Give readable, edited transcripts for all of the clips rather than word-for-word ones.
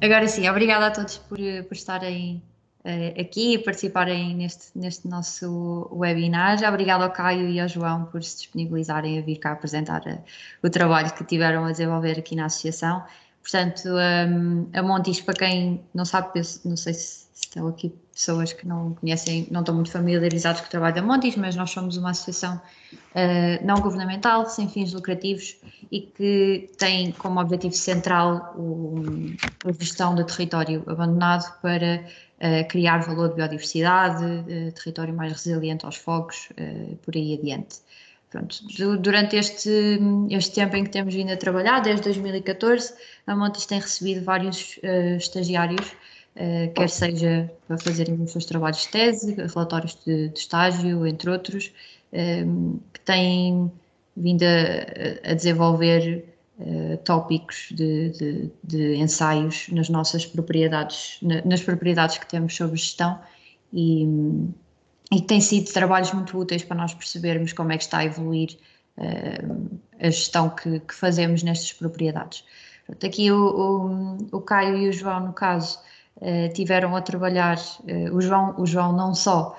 Agora sim, obrigada a todos por estarem aqui e participarem neste nosso webinar. Obrigada ao Caio e ao João por se disponibilizarem a vir cá apresentar o trabalho que tiveram a desenvolver aqui na associação. Portanto, a Montis, para quem não sabe, não sei se estão aqui pessoas que não conhecem, não estão muito familiarizados com o trabalho da Montis, mas nós somos uma associação não governamental, sem fins lucrativos e que tem como objetivo central a gestão do território abandonado para criar valor de biodiversidade, território mais resiliente aos fogos, por aí adiante. Pronto, durante este tempo em que temos vindo a trabalhar, desde 2014, a Montis tem recebido vários estagiários, quer seja para fazerem os seus trabalhos de tese, relatórios de estágio, entre outros, que têm vindo a desenvolver tópicos de ensaios nas nossas propriedades, nas propriedades que temos sobre gestão e tem sido trabalhos muito úteis para nós percebermos como é que está a evoluir a gestão que fazemos nestas propriedades. Portanto, aqui o Caio e o João, no caso, tiveram a trabalhar, o João não só,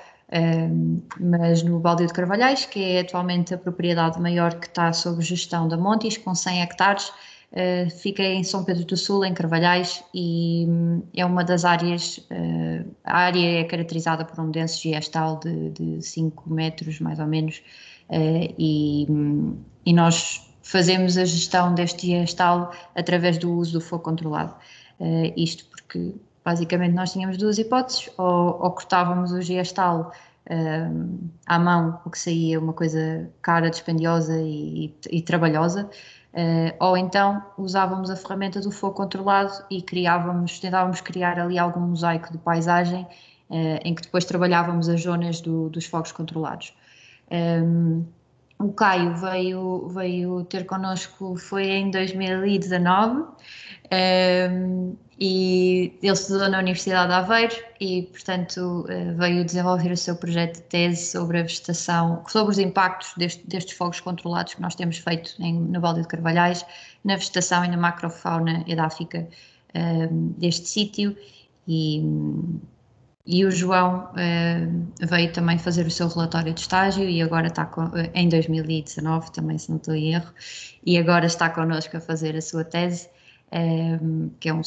mas no Baldio de Carvalhais, que é atualmente a propriedade maior que está sob gestão da Montis, com 100 hectares, fica em São Pedro do Sul, em Carvalhais, e é uma das áreas, a área é caracterizada por um denso gestal de 5 metros, mais ou menos, e nós fazemos a gestão deste gestal através do uso do fogo controlado. Isto porque, basicamente, nós tínhamos duas hipóteses, ou cortávamos o gestal à mão, o que saía uma coisa cara, dispendiosa e trabalhosa, ou então usávamos a ferramenta do fogo controlado e tentávamos criar ali algum mosaico de paisagem, em que depois trabalhávamos as zonas dos fogos controlados. O Caio veio ter connosco, foi em 2019, e ele estudou na Universidade de Aveiro e, portanto, veio desenvolver o seu projeto de tese sobre a vegetação, sobre os impactos destes fogos controlados que nós temos feito no Baldio de Carvalhais, na vegetação e na macrofauna edáfica deste sítio, e o João veio também fazer o seu relatório de estágio e agora está em 2019, também se não estou em erro, e agora está connosco a fazer a sua tese, que é um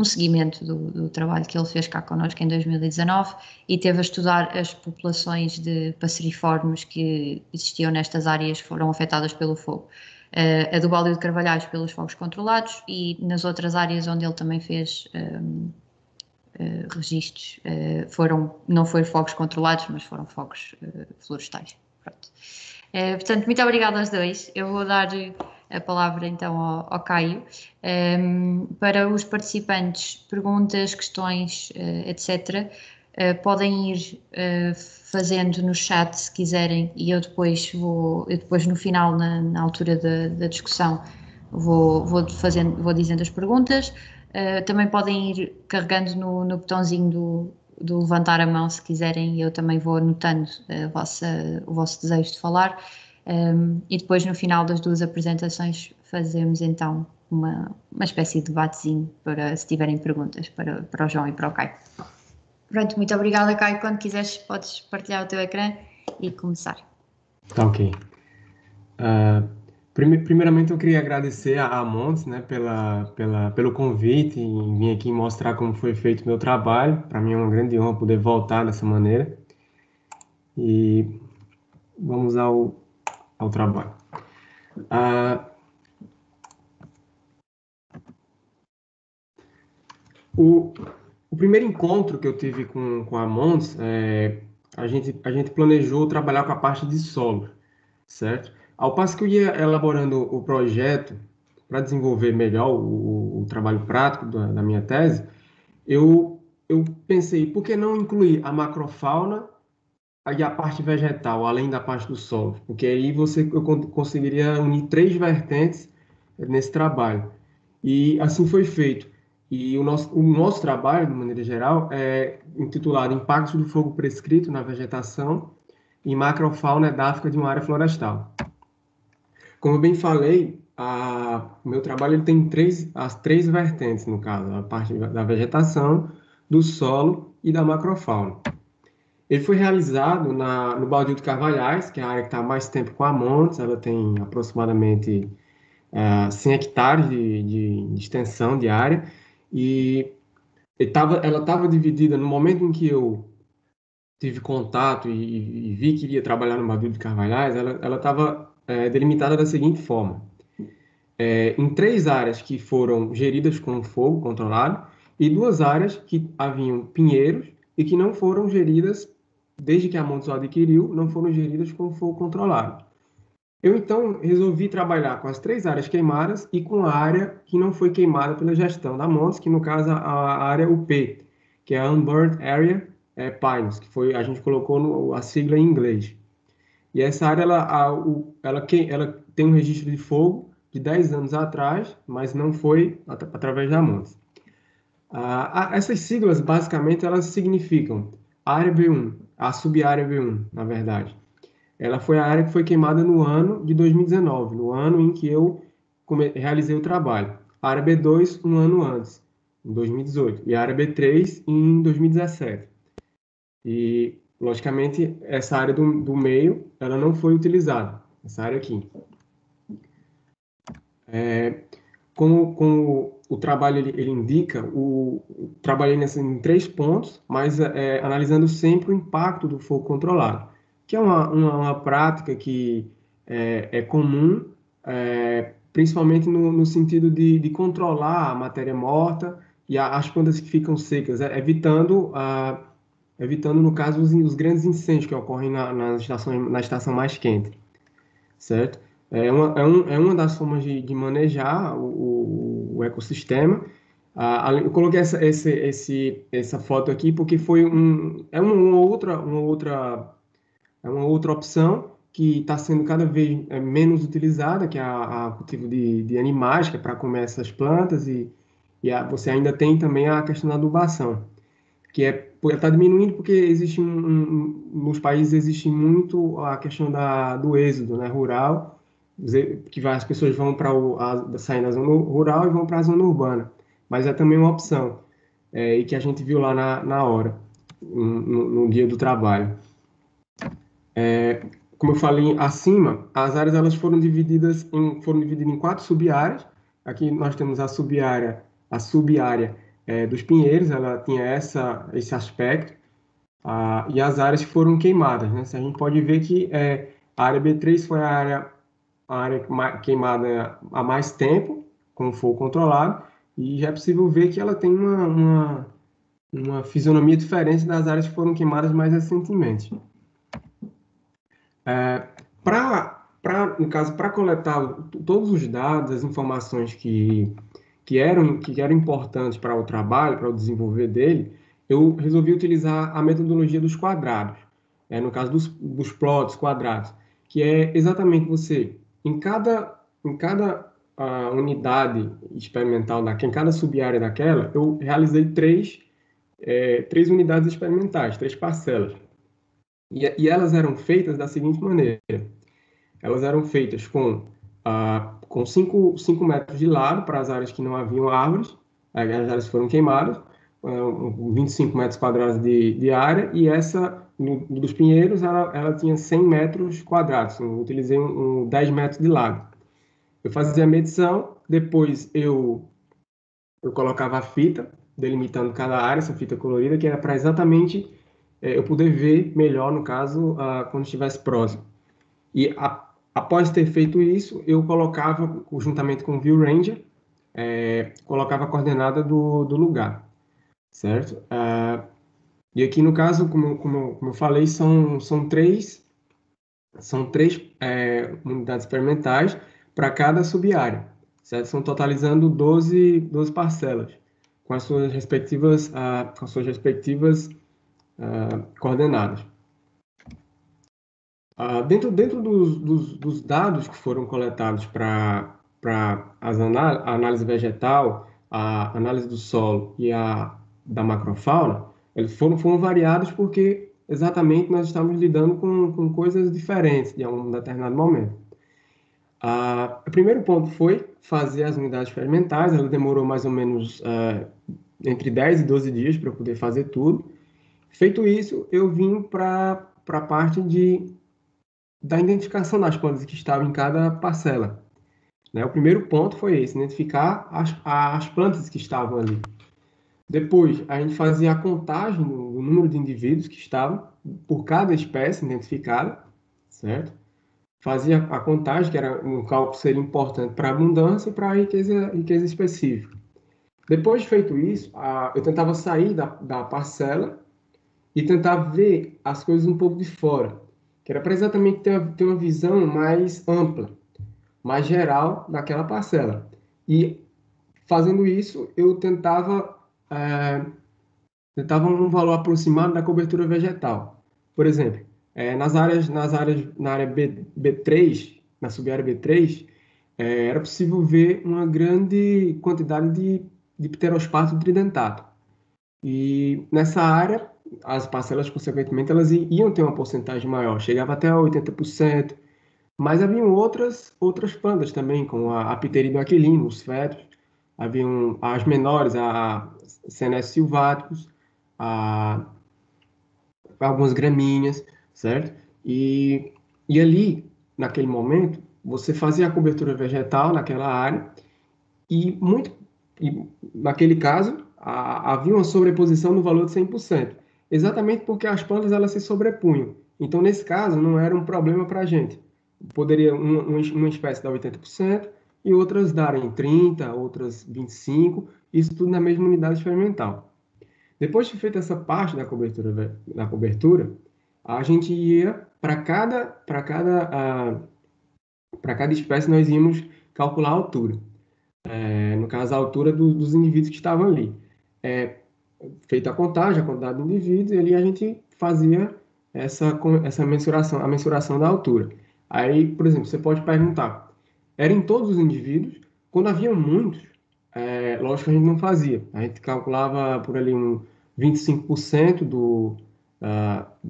seguimento do trabalho que ele fez cá connosco em 2019 e teve a estudar as populações de passeriformes que existiam nestas áreas, foram afetadas pelo fogo. A do Baldio de Carvalhais pelos fogos controlados e nas outras áreas onde ele também fez registros, não foram fogos controlados, mas foram fogos florestais. Pronto. Portanto, muito obrigada aos dois. Eu vou dar a palavra então ao Caio. Para os participantes, perguntas, questões, etc., podem ir fazendo no chat se quiserem e eu depois no final, na altura da discussão, vou dizendo as perguntas. Também podem ir carregando no botãozinho do levantar a mão se quiserem e eu também vou anotando o vosso desejo de falar, e depois no final das duas apresentações fazemos então uma espécie de debatezinho para se tiverem perguntas para o João e para o Caio. Pronto, muito obrigada, Caio. Quando quiseres podes partilhar o teu ecrã e começar. Tá, ok. Primeiramente, eu queria agradecer a Montes, né, pelo convite e vir aqui mostrar como foi feito o meu trabalho. Para mim é uma grande honra poder voltar dessa maneira. E vamos ao trabalho. O primeiro encontro que eu tive com a Montes, a gente planejou trabalhar com a parte de solo, certo? Ao passo que eu ia elaborando o projeto para desenvolver melhor o trabalho prático da minha tese, eu pensei, por que não incluir a macrofauna e a parte vegetal, além da parte do solo? Porque aí eu conseguiria unir três vertentes nesse trabalho. E assim foi feito. E o nosso trabalho, de maneira geral, é intitulado Impactos do Fogo Prescrito na Vegetação e Macrofauna Edáfica de uma Área Florestal. como eu bem falei, o meu trabalho ele tem as três vertentes, no caso, a parte da vegetação, do solo e da macrofauna. Ele foi realizado no Baldio de Carvalhais, que é a área que está há mais tempo com a Montes. Ela tem aproximadamente 100 hectares de extensão de área, e ela estava dividida no momento em que eu tive contato e vi que iria trabalhar no Baldio de Carvalhais. Ela estava delimitada da seguinte forma: em três áreas que foram geridas com fogo controlado e duas áreas que haviam pinheiros e que não foram geridas, desde que a Montes adquiriu, não foram geridas com fogo controlado. Eu, então, resolvi trabalhar com as três áreas queimadas e com a área que não foi queimada pela gestão da Montes, que no caso a área UP, que é a Unburned Area Pines, que foi, a gente colocou a sigla em inglês. E essa área, ela tem um registro de fogo de 10 anos atrás, mas não foi através da Montes. Essas siglas, basicamente, elas significam área B1, a sub-área B1, na verdade. Ela foi a área que foi queimada no ano de 2019, no ano em que eu realizei o trabalho. A área B2, um ano antes, em 2018. E a área B3, em 2017. E, logicamente, essa área do meio, ela não foi utilizada, essa área aqui. Como o trabalho ele indica, trabalhei em três pontos, mas analisando sempre o impacto do fogo controlado, que é uma prática que é comum, principalmente no sentido de controlar a matéria morta e as plantas que ficam secas, evitando, no caso, os grandes incêndios que ocorrem na estação mais quente, certo? É uma das formas de manejar o ecossistema. Eu coloquei essa foto aqui porque é uma outra opção que está sendo cada vez menos utilizada, que é a cultivo de animais, que é para comer essas plantas, você ainda tem também a questão da adubação, que está diminuindo porque nos países existe muito a questão do êxodo, né, rural, as pessoas vão saem da zona rural e vão para a zona urbana, mas é também uma opção, e que a gente viu lá na hora, no dia do trabalho. Como eu falei acima, as áreas elas foram divididas em quatro sub-áreas. Aqui nós temos a sub-área dos pinheiros, ela tinha esse aspecto, e as áreas foram queimadas, né? A gente pode ver que a área B3 foi a área queimada há mais tempo, com fogo controlado, e já é possível ver que ela tem uma fisionomia diferente das áreas que foram queimadas mais recentemente. No caso, para coletar todos os dados, as informações que eram importantes para o trabalho, para o desenvolver dele, eu resolvi utilizar a metodologia dos quadrados, no caso dos plots quadrados, que é exatamente você, em cada unidade experimental, em cada sub-área daquela, eu realizei três unidades experimentais, três parcelas. E elas eram feitas da seguinte maneira: elas eram feitas com 5 metros de lado para as áreas que não haviam árvores, as áreas foram queimadas, 25 metros quadrados de área, e essa dos pinheiros ela tinha 100 metros quadrados, eu utilizei 10 metros de lado. Eu fazia a medição, depois eu colocava a fita, delimitando cada área, essa fita colorida, que era para exatamente eu poder ver melhor, no caso, quando estivesse próximo. E após ter feito isso, eu colocava, juntamente com o View Ranger, colocava a coordenada do lugar, certo? E aqui, no caso, como eu falei, são três unidades experimentais para cada sub-área, certo? São totalizando 12 parcelas, com as suas respectivas coordenadas. Dentro dos dados que foram coletados para a análise vegetal, a análise do solo e da macrofauna, eles foram variados porque exatamente nós estamos lidando com coisas diferentes em um determinado momento. O primeiro ponto foi fazer as unidades experimentais, ela demorou mais ou menos entre 10 e 12 dias para poder fazer tudo. Feito isso, eu vim para a parte da identificação das plantas que estavam em cada parcela, né? O primeiro ponto foi esse, identificar as plantas que estavam ali. Depois, a gente fazia a contagem do número de indivíduos que estavam por cada espécie identificada, certo? Fazia a contagem, que era um cálculo que seria importante para a abundância e para a riqueza específica. Depois de feito isso, eu tentava sair da parcela e tentar ver as coisas um pouco de fora, que era para exatamente ter uma visão mais ampla, mais geral daquela parcela. E fazendo isso, eu tentava um valor aproximado da cobertura vegetal. Por exemplo, na área B3, na sub-área B3, era possível ver uma grande quantidade de pterospátio tridentato. E nessa área, as parcelas, consequentemente, elas iam ter uma porcentagem maior, chegava até a 80%, mas haviam outras plantas também, como a Pteridium aquilino, os fetos, haviam as menores, a Senes sylvaticus, a, algumas gramíneas, certo? E ali, naquele momento, você fazia a cobertura vegetal naquela área e, e naquele caso, havia uma sobreposição no valor de 100%, exatamente porque as plantas elas se sobrepunham. Então, nesse caso, não era um problema para a gente. Poderia uma espécie dar 80% e outras darem 30%, outras 25%, isso tudo na mesma unidade experimental. Depois de feita essa parte da cobertura, a gente ia para cada espécie nós íamos calcular a altura. No caso, a altura dos indivíduos que estavam ali. É, feita a contagem, a quantidade de indivíduos, e ali a gente fazia essa mensuração, a mensuração da altura. Aí, por exemplo, você pode perguntar, era em todos os indivíduos? Quando havia muitos, lógico que a gente não fazia. A gente calculava por ali 25%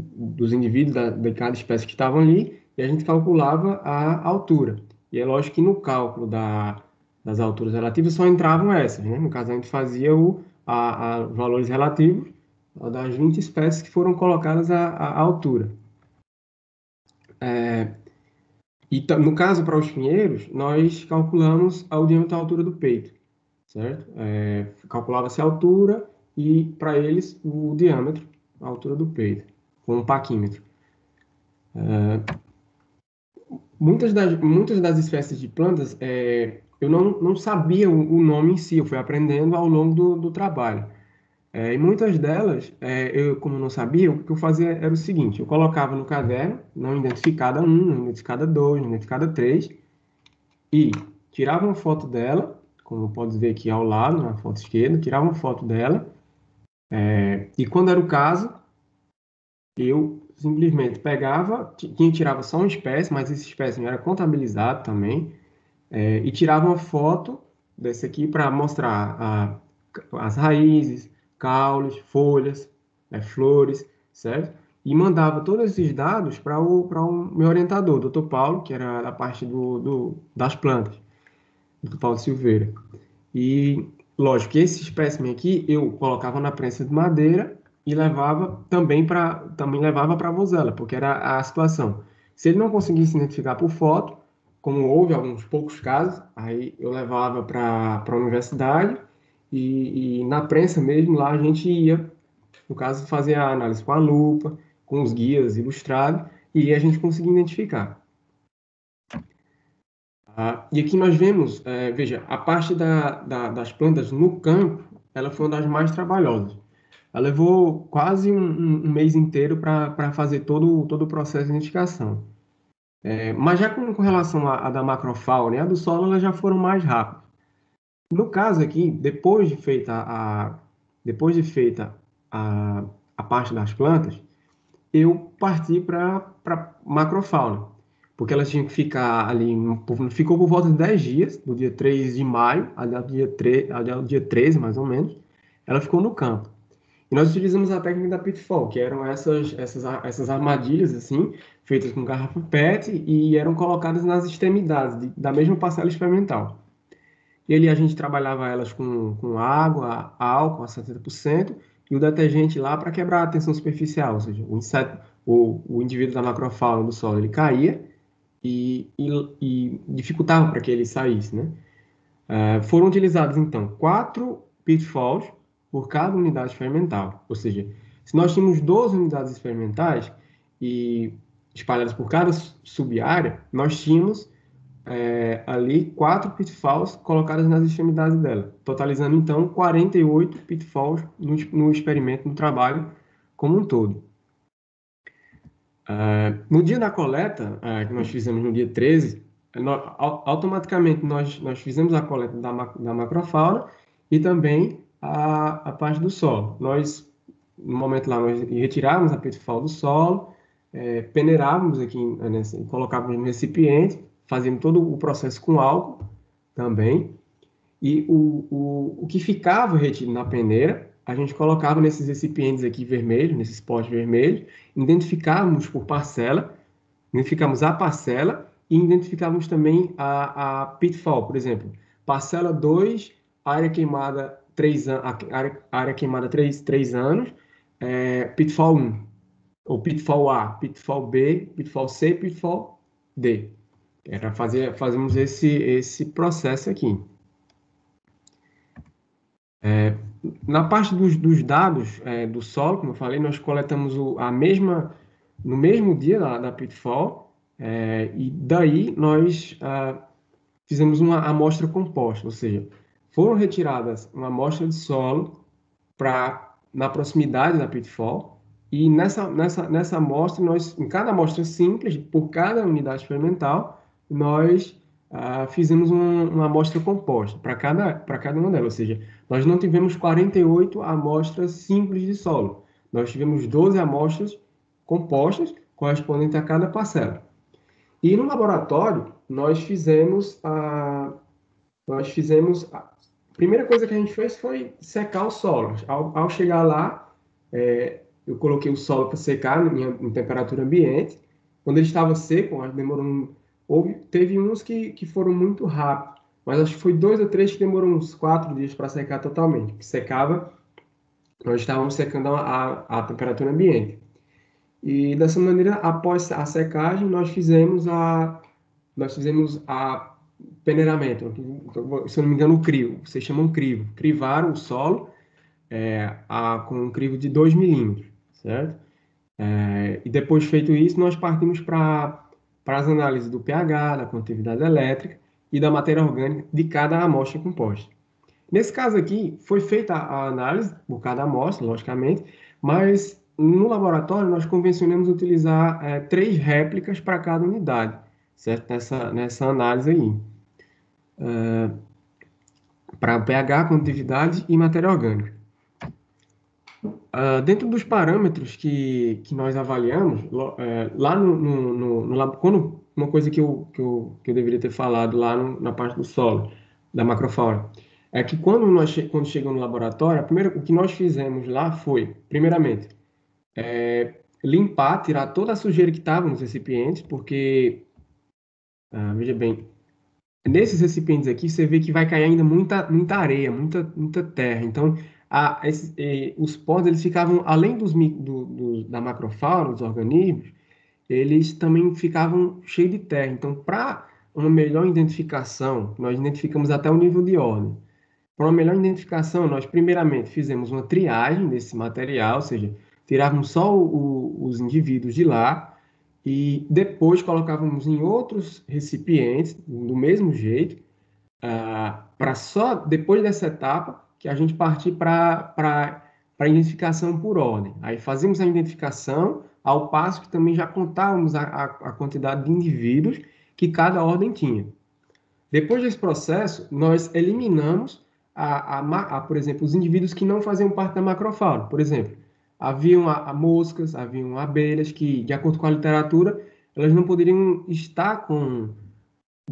dos indivíduos de cada espécie que estavam ali, e a gente calculava a altura. E é lógico que no cálculo das alturas relativas só entravam essas, né? No caso, a gente fazia valores relativos das 20 espécies que foram colocadas à altura. E no caso, para os pinheiros, nós calculamos o diâmetro da altura do peito, certo? Calculava-se a altura e, para eles, o diâmetro, a altura do peito, com um paquímetro. Muitas das espécies de plantas, eu não sabia o nome em si, eu fui aprendendo ao longo do trabalho. E muitas delas, eu, como não sabia, o que eu fazia era o seguinte: eu colocava no caderno, não identificada 1, não identificada 2, não identificada 3, e tirava uma foto dela, como pode ver aqui ao lado, na foto esquerda, tirava uma foto dela, e quando era o caso, eu simplesmente pegava, quem tirava só uma espécie, mas essa espécie não era contabilizado também, e tirava uma foto desse aqui para mostrar as raízes, caules, folhas, flores, certo? E mandava todos esses dados para o meu orientador, o Dr. Paulo, que era da parte das plantas, Dr. Paulo Silveira. E, lógico, que esse espécime aqui eu colocava na prensa de madeira e também levava para a Vozela, porque era a situação. Se ele não conseguisse identificar por foto, como houve alguns poucos casos, aí eu levava para a universidade e na prensa mesmo lá a gente ia, no caso, fazer a análise com a lupa, com os guias ilustrados, e a gente conseguia identificar. E aqui nós vemos, veja, a parte das plantas no campo, ela foi uma das mais trabalhosas. Ela levou quase um mês inteiro para fazer todo o processo de identificação. Mas já com relação à da macrofauna e a do solo, elas já foram mais rápidas. No caso aqui, depois de feita a parte das plantas, eu parti para macrofauna, porque elas tinham que ficar ali, ficou por volta de 10 dias, do dia 3 de maio ao dia 13, mais ou menos, ela ficou no campo. E nós utilizamos a técnica da pitfall, que eram essas armadilhas, assim, feitas com garrafa PET e eram colocadas nas extremidades da mesma parcela experimental. E ali a gente trabalhava elas com água, álcool a 70% e o detergente lá para quebrar a tensão superficial, ou seja, o inseto, o indivíduo da macrofauna do solo, ele caía e dificultava para que ele saísse, né? Foram utilizados, então, 4 pitfalls por cada unidade experimental. Ou seja, se nós tínhamos 12 unidades experimentais e espalhadas por cada sub-área, nós tínhamos ali 4 pitfalls colocadas nas extremidades dela, totalizando, então, 48 pitfalls no experimento, no trabalho como um todo. No dia da coleta, que nós fizemos no dia 13, automaticamente nós fizemos a coleta da macrofauna e também a parte do solo. Nós, no momento lá, nós retirávamos a pitfall do solo, peneirávamos aqui, colocávamos no recipiente, fazíamos todo o processo com álcool também, e o que ficava retido na peneira, a gente colocava nesses recipientes aqui vermelhos, nesses potes vermelhos, identificávamos por parcela, identificamos a parcela e identificávamos também a pitfall, por exemplo. Parcela 2, área queimada 3 anos, área queimada 3 anos, pitfall 1, ou pitfall A, pitfall B, pitfall C, pitfall D. Fazemos esse processo aqui. Na parte dos dados do solo, como eu falei, nós coletamos no mesmo dia da pitfall, e daí nós fizemos uma amostra composta, ou seja, foram retiradas uma amostra de solo na proximidade da pitfall, e nessa amostra, em cada amostra simples, por cada unidade experimental, nós fizemos uma amostra composta para cada uma delas, ou seja, nós não tivemos 48 amostras simples de solo, nós tivemos 12 amostras compostas, correspondentes a cada parcela. E no laboratório, nós fizemos a primeira coisa que a gente fez foi secar o solo. Ao chegar lá, eu coloquei o solo para secar em temperatura ambiente. Quando ele estava seco, teve uns que foram muito rápidos, mas acho que foi 2 ou 3 que demorou uns 4 dias para secar totalmente. Que secava, nós estávamos secando a temperatura ambiente. E dessa maneira, após a secagem, nós fizemos a peneiramento, se eu não me engano, o crivo. Vocês chamam crivo. Crivaram o solo com um crivo de 2 milímetros, certo? E depois feito isso, nós partimos para as análises do pH, da condutividade elétrica e da matéria orgânica de cada amostra composta. Nesse caso aqui, foi feita a análise por cada amostra, logicamente, mas no laboratório nós convencionamos utilizar 3 réplicas para cada unidade, certo? Nessa análise aí. Para pH, condutividade e matéria orgânica. Dentro dos parâmetros que nós avaliamos, lá quando uma coisa que eu deveria ter falado lá na parte do solo, da macrofauna, é que quando chegamos no laboratório, o que nós fizemos lá foi, primeiramente, limpar, tirar toda a sujeira que estava nos recipientes, porque, veja bem, nesses recipientes aqui, você vê que vai cair ainda muita areia, muita terra. Então, os poros, eles ficavam, além da macrofauna, dos organismos, eles também ficavam cheios de terra. Então, para uma melhor identificação, nós identificamos até o nível de ordem. Para uma melhor identificação, nós primeiramente fizemos uma triagem desse material, ou seja, tirávamos só os indivíduos de lá, e depois colocávamos em outros recipientes, do mesmo jeito, para só depois dessa etapa que a gente partir para a identificação por ordem. Aí fazíamos a identificação, ao passo que também já contávamos a quantidade de indivíduos que cada ordem tinha. Depois desse processo, nós eliminamos, por exemplo, os indivíduos que não faziam parte da macrofauna. Por exemplo, haviam moscas, haviam abelhas que, de acordo com a literatura, elas não poderiam estar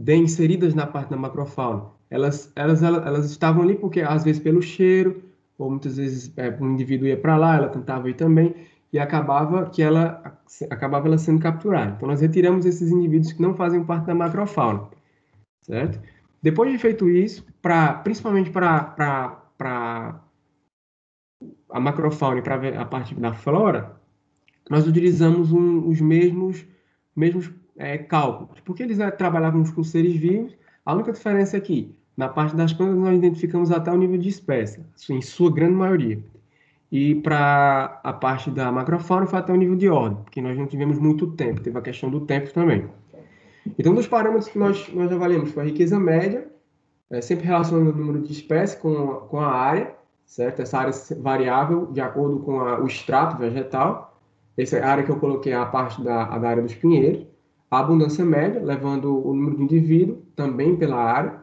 inseridas na parte da macrofauna. Elas estavam ali porque, às vezes, pelo cheiro, ou muitas vezes um indivíduo ia para lá, ela tentava ir também, e acabava ela sendo capturada. Então, nós retiramos esses indivíduos que não fazem parte da macrofauna, certo? Depois de feito isso, principalmente para a macrofauna e para a parte da flora, nós utilizamos os mesmos cálculos, porque eles trabalhávamos com seres vivos. A única diferença é que, na parte das plantas, nós identificamos até o nível de espécie, em sua grande maioria. E para a parte da macrofauna foi até o nível de ordem, porque nós não tivemos muito tempo, teve a questão do tempo também. Então, dos parâmetros que nós avaliamos foi a riqueza média, sempre relacionando o número de espécies com a área, certo? Essa área variável de acordo com o extrato vegetal. Essa é a área que eu coloquei a parte da área dos pinheiros. A abundância média, levando o número de indivíduo também pela área.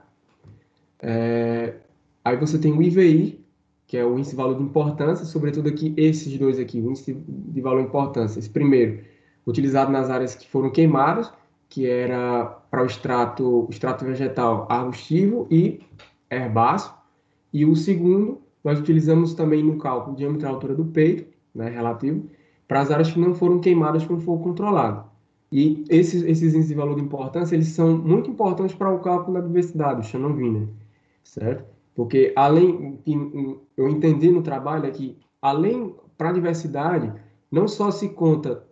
Aí você tem o IVI, que é o índice de valor de importância, sobretudo aqui esses dois aqui, o índice de valor de importância. Esse primeiro, utilizado nas áreas que foram queimadas, que era para o extrato vegetal arbustivo e herbáceo. E o segundo, nós utilizamos também no cálculo diâmetro e altura do peito, né, relativo, para as áreas que não foram queimadas com fogo controlado. E esses índices de valor de importância, eles são muito importantes para o cálculo da diversidade, o Shannon-Wiener, certo? Porque eu entendi no trabalho é que, além, para a diversidade, não só se conta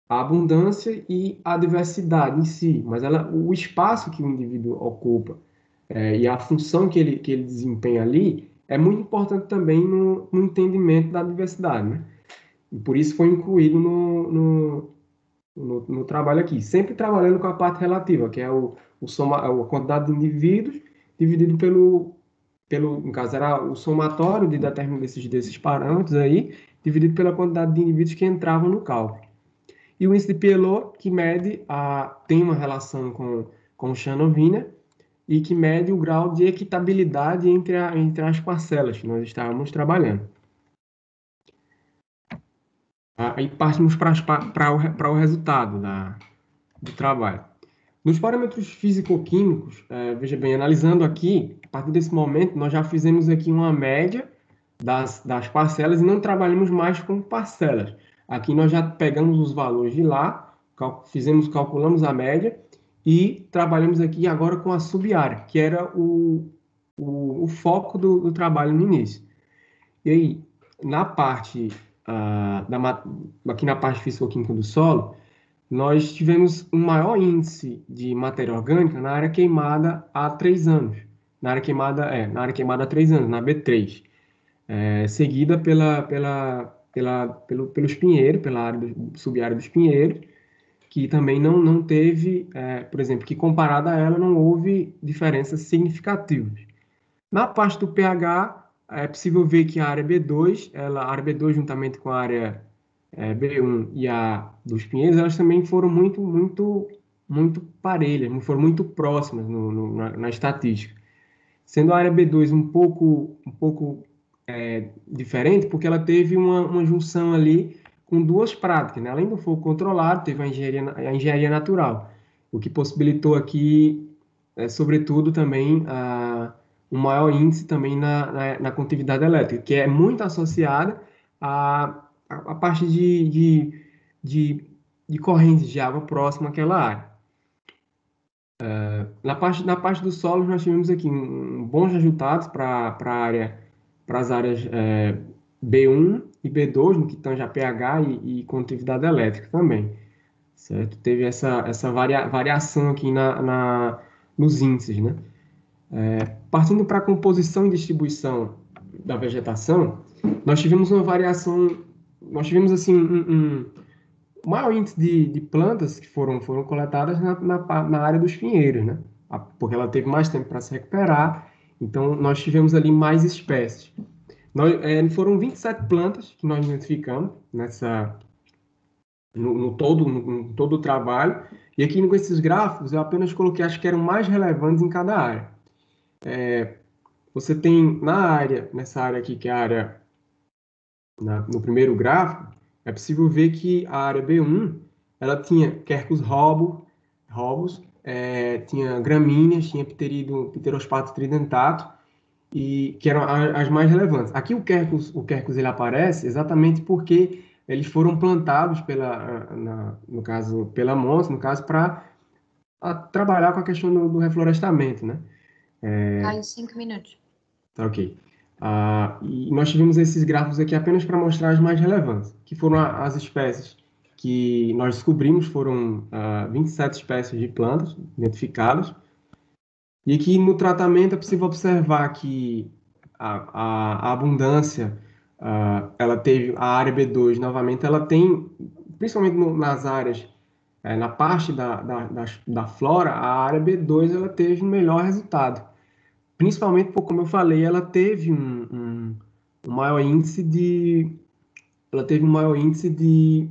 a abundância e a diversidade em si, mas o espaço que o indivíduo ocupa e a função que ele desempenha ali é muito importante também no entendimento da diversidade, né? E por isso foi incluído no trabalho aqui, sempre trabalhando com a parte relativa, que é a quantidade de indivíduos dividido no caso, era o somatório de determinados desses parâmetros aí, dividido pela quantidade de indivíduos que entravam no cálculo. E o índice de Pelot, que tem uma relação com o Shannon-Wiener, e que mede o grau de equitabilidade entre as parcelas que nós estávamos trabalhando. Aí partimos para o resultado do trabalho. Nos parâmetros físico-químicos, veja bem, analisando aqui, a partir desse momento, nós já fizemos aqui uma média das parcelas e não trabalhamos mais com parcelas. Aqui nós já pegamos os valores de lá, calculamos a média e trabalhamos aqui agora com a sub-área, que era o foco do trabalho no início. E aí, na parte, aqui na parte físico-química do solo, nós tivemos um maior índice de matéria orgânica na área queimada há 3 anos. Na área queimada há 3 anos, na B3. Seguida pelos pinheiros, pela sub-área dos pinheiros, que também não teve, por exemplo, que comparada a ela não houve diferenças significativas. Na parte do pH, é possível ver que a área B2, a área B2 juntamente com a área B1 e a dos pinheiros, elas também foram muito parelhas, foram muito próximas na estatística. Sendo a área B2 um pouco diferente, porque ela teve uma junção ali com duas práticas, né? Além do fogo controlado, teve a engenharia natural, o que possibilitou aqui, sobretudo, também um maior índice também na condutividade elétrica, que é muito associada à parte de correntes de água próxima àquela área. Na parte do solo, nós tivemos aqui bons resultados para as áreas B1 e B2, no que tange a pH e condutividade elétrica também, certo? Teve essa variação aqui nos índices, né? Partindo para a composição e distribuição da vegetação, nós tivemos uma variação, nós tivemos assim o maior índice de plantas que foram coletadas na área dos pinheiros, né? Porque ela teve mais tempo para se recuperar, então nós tivemos ali mais espécies. Foram 27 plantas que nós identificamos no todo o trabalho, e aqui com esses gráficos eu apenas coloquei as que eram mais relevantes em cada área. Você tem nessa área aqui, que é a área no primeiro gráfico, é possível ver que a área B1 ela tinha Quercus robus, tinha gramíneas, tinha pterospatho tridentato, e que eram as mais relevantes. Aqui o quercus ele aparece exatamente porque eles foram plantados no caso, pela Mons, no caso, para trabalhar com a questão do reflorestamento, né? Caio, 5 minutos. Tá, ok. E nós tivemos esses gráficos aqui apenas para mostrar as mais relevantes, que foram as espécies que nós descobrimos, foram 27 espécies de plantas identificadas, e aqui no tratamento é possível observar que a abundância, ela teve, a área B2, novamente, ela tem, principalmente nas áreas, na parte da flora, a área B2, ela teve um melhor resultado. Principalmente porque, como eu falei, ela teve um maior índice de, ela teve um maior índice de,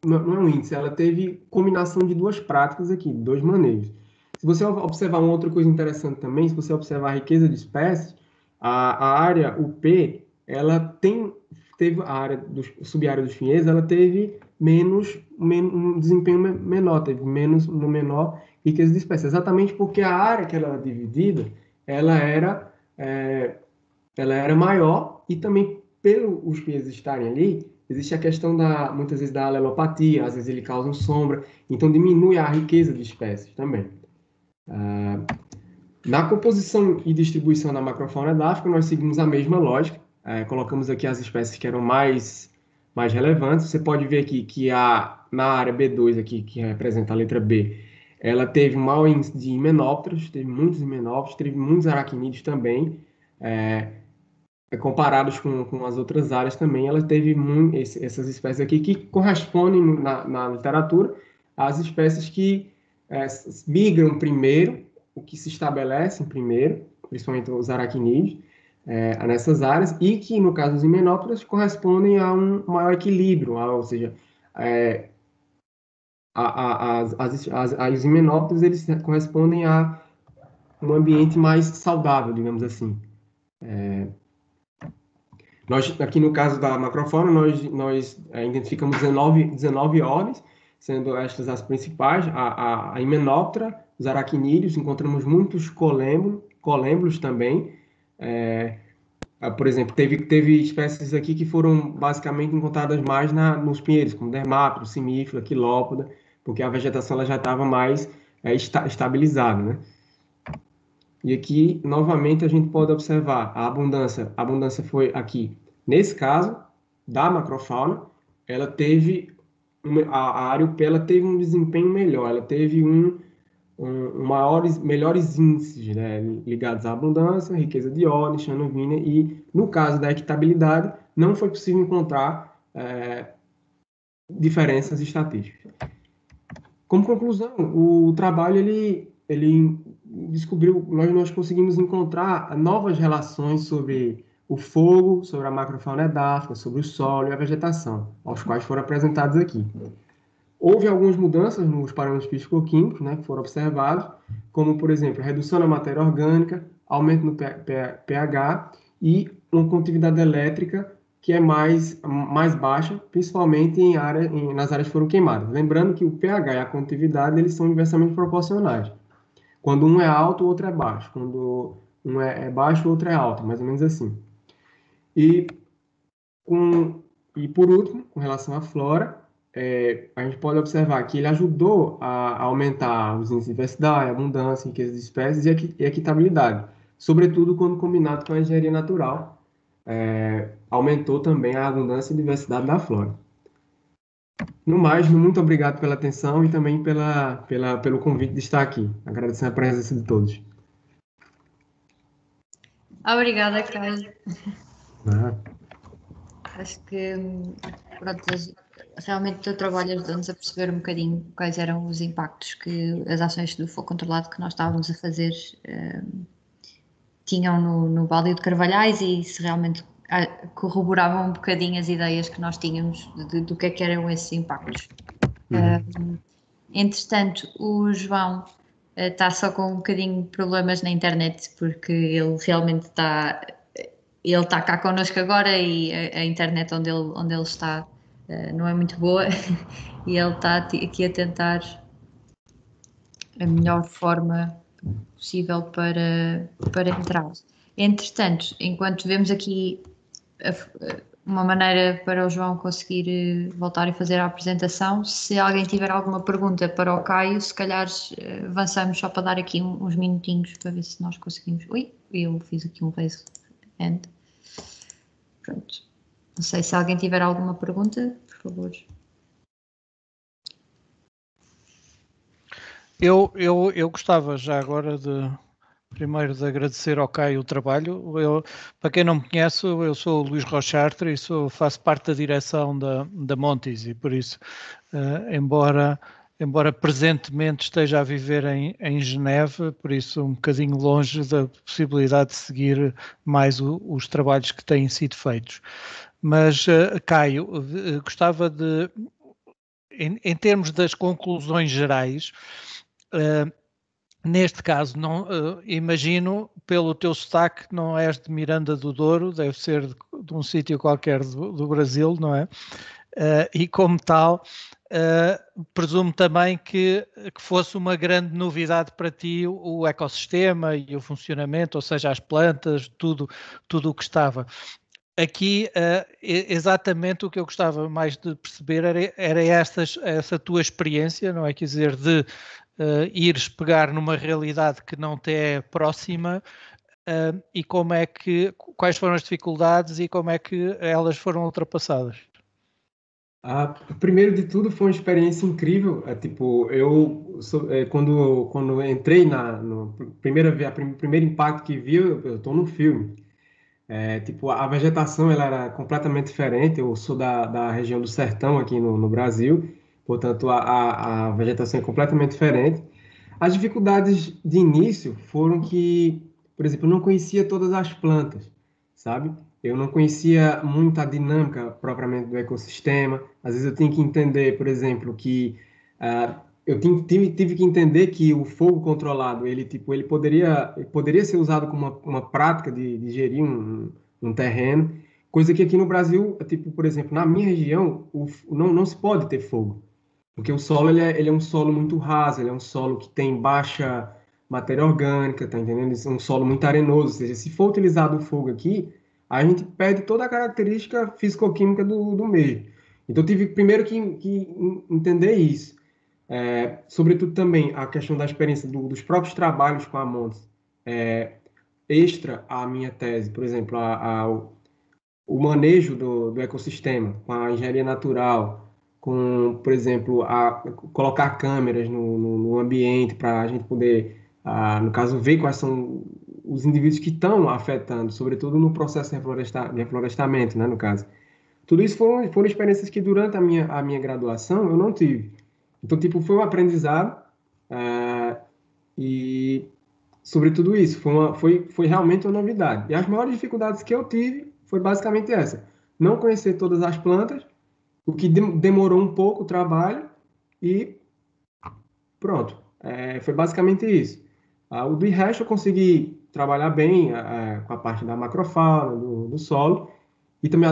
não é um índice, ela teve combinação de duas práticas aqui, dois manejos. Se você observar uma outra coisa interessante também, se você observar a riqueza de espécies, a área UP, ela teve a área sub-área dos vinhedos, ela teve um desempenho menor, teve uma menor riqueza de espécies, exatamente porque a área que ela era dividida, ela era, é, ela era maior e também pelos vinhedos estarem ali, existe a questão muitas vezes da alelopatia, às vezes ele causa sombra, então diminui a riqueza de espécies também. Na composição e distribuição da macrofauna da África, nós seguimos a mesma lógica. Colocamos aqui as espécies que eram mais relevantes. Você pode ver aqui que na área B2, aqui, que representa a letra B, ela teve um maior índice de himenópteros, teve muitos himenópteros, teve muitos aracnídeos também. Comparados com as outras áreas também, ela teve essas espécies aqui que correspondem na literatura às espécies que migram primeiro, o que se estabelecem primeiro, principalmente os aracnídeos, nessas áreas, e que, no caso dos himenópteros, correspondem a um maior equilíbrio, ou seja, os himenópteros eles correspondem a um ambiente mais saudável, digamos assim. Nós, aqui no caso da macrofauna, nós identificamos 19 ordens, sendo estas as principais, a Hymenoptera, os aracnídeos, encontramos muitos colêmbulos também. Por exemplo, teve espécies aqui que foram basicamente encontradas mais nos pinheiros, como Dermáptero, Simífila, Quilópoda, porque a vegetação ela já estava mais estabilizada, né? E aqui, novamente, a gente pode observar a abundância. A abundância foi aqui, nesse caso, da macrofauna, ela teve, a área UP, ela teve um desempenho melhor, ela teve melhores índices, né, ligados à abundância, riqueza de ordem, xanovina, e no caso da equitabilidade, não foi possível encontrar diferenças estatísticas. Como conclusão, o trabalho ele descobriu, nós conseguimos encontrar novas relações sobre o fogo, sobre a macrofauna edáfica, sobre o solo e a vegetação, aos quais foram apresentados aqui. Houve algumas mudanças nos parâmetros físico-químicos, né, que foram observados, como, por exemplo, a redução da matéria orgânica, aumento no pH e uma condutividade elétrica que é mais baixa, principalmente nas áreas que foram queimadas. Lembrando que o pH e a condutividade eles são inversamente proporcionais. Quando um é alto, o outro é baixo. Quando um é baixo, o outro é alto, mais ou menos assim. E por último, com relação à flora, a gente pode observar que ele ajudou a aumentar os índices de diversidade, abundância, riqueza de espécies e equitabilidade, sobretudo quando combinado com a engenharia natural, aumentou também a abundância e diversidade da flora. No mais, muito obrigado pela atenção e também pelo convite de estar aqui. Agradecendo a presença de todos. Obrigada, Caio. Ah. Acho que pronto, realmente o teu trabalho ajudou-nos a perceber um bocadinho quais eram os impactos que as ações do fogo controlado que nós estávamos a fazer tinham no Baldio de Carvalhais e se realmente corroboravam um bocadinho as ideias que nós tínhamos do que eram esses impactos. Entretanto, o João está só com um bocadinho de problemas na internet porque ele realmente está cá connosco agora e a internet onde ele está não é muito boa e ele está aqui a tentar a melhor forma possível para entrar. Entretanto, enquanto vemos aqui uma maneira para o João conseguir voltar e fazer a apresentação, se alguém tiver alguma pergunta para o Caio, se calhar avançamos só para dar aqui uns minutinhos para ver se nós conseguimos. Ui, eu fiz aqui um raise hand. Pronto. Não sei se alguém tiver alguma pergunta, por favor. Eu gostava já agora primeiro de agradecer ao Caio o trabalho. Para quem não me conhece, eu sou o Luís Rochartre e faço parte da direção da Montis, e por isso, embora presentemente esteja a viver em Geneve, por isso um bocadinho longe da possibilidade de seguir mais os trabalhos que têm sido feitos. Mas, Caio, gostava de, em termos das conclusões gerais, neste caso, não, imagino, pelo teu sotaque, não és de Miranda do Douro, deve ser de um sítio qualquer do Brasil, não é? E como tal, presumo também que fosse uma grande novidade para ti o ecossistema e o funcionamento, ou seja, as plantas, tudo o que estava. Aqui, exatamente o que eu gostava mais de perceber era essa tua experiência, não é? Quer dizer, de ires pegar numa realidade que não te é próxima, e quais foram as dificuldades e como é que elas foram ultrapassadas? Primeiro de tudo, foi uma experiência incrível. Tipo, quando entrei no primeiro impacto que vi, eu estou no filme. Tipo, a vegetação ela era completamente diferente. Eu sou da região do Sertão aqui no Brasil, portanto a vegetação é completamente diferente. As dificuldades de início foram que, por exemplo, eu não conhecia todas as plantas, sabe? Eu não conhecia muito a dinâmica propriamente do ecossistema. Às vezes eu tinha que entender, por exemplo, que tive que entender que o fogo controlado, ele poderia ser usado como uma prática de gerir um terreno, coisa que aqui no Brasil, tipo, por exemplo, na minha região, não se pode ter fogo. Porque o solo ele é um solo muito raso, ele é um solo que tem baixa matéria orgânica, tá entendendo? Ele é um solo muito arenoso, ou seja, se for utilizado o fogo aqui, a gente perde toda a característica físico-química do meio. Então, eu tive primeiro que entender isso. Sobretudo também a questão da experiência dos próprios trabalhos com a Montes, extra à minha tese, por exemplo, o manejo do ecossistema, com a engenharia natural, com, por exemplo, colocar câmeras no ambiente para a gente poder, no caso, ver quais são os indivíduos que estão afetando, sobretudo no processo de reflorestamento, né, no caso. Tudo isso foram experiências que durante a minha graduação eu não tive. Então, tipo, foi um aprendizado, e sobre tudo isso, foi realmente uma novidade. E as maiores dificuldades que eu tive foi basicamente essa: não conhecer todas as plantas, o que demorou um pouco o trabalho, e pronto. Foi basicamente isso. O do resto eu consegui trabalhar bem com a parte da macrofauna, do solo, e também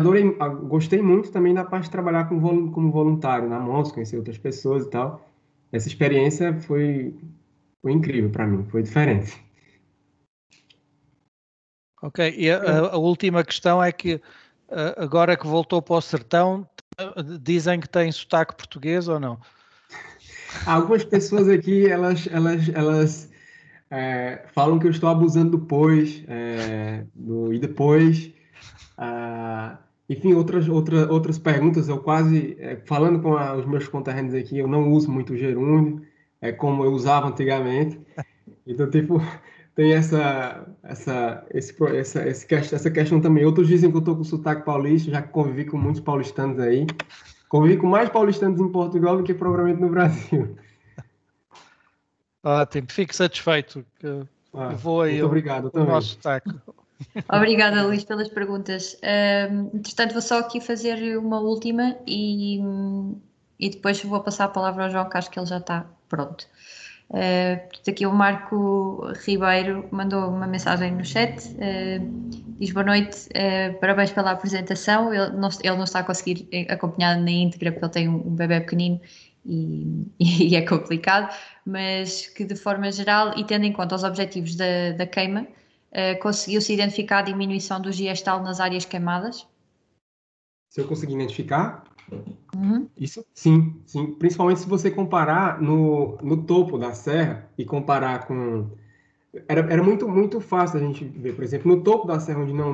gostei muito também da parte de trabalhar como voluntário na MONS, conhecer outras pessoas e tal. Essa experiência foi incrível para mim, foi diferente. Ok, e a última questão é que agora que voltou para o sertão, dizem que tem sotaque português ou não? Algumas pessoas aqui, elas falam que eu estou abusando do pois, do e depois. Enfim, outras perguntas, eu quase, falando com os meus conterrâneos aqui, eu não uso muito o gerúndio, como eu usava antigamente. Então, tipo, tem essa questão também. Outros dizem que eu estou com sotaque paulista, já que convivi com muitos paulistanos aí. Convivi com mais paulistanos em Portugal do que propriamente no Brasil. Ótimo, fico satisfeito que voa Muito obrigado, o nosso também. sotaque. Obrigada, Luís, pelas perguntas. Entretanto, vou só aqui fazer uma última e depois vou passar a palavra ao João, que acho que ele já está pronto. Aqui o Marco Ribeiro mandou uma mensagem no chat, diz boa noite, parabéns pela apresentação. Ele não está a conseguir acompanhar na íntegra porque ele tem um bebê pequenino e é complicado, mas que de forma geral, e tendo em conta os objetivos da queima, conseguiu-se identificar a diminuição do gestal nas áreas queimadas? Se eu conseguir identificar? Uhum. Isso sim, sim. Principalmente se você comparar no topo da serra e comparar com... Era muito, muito fácil a gente ver, por exemplo, no topo da serra onde não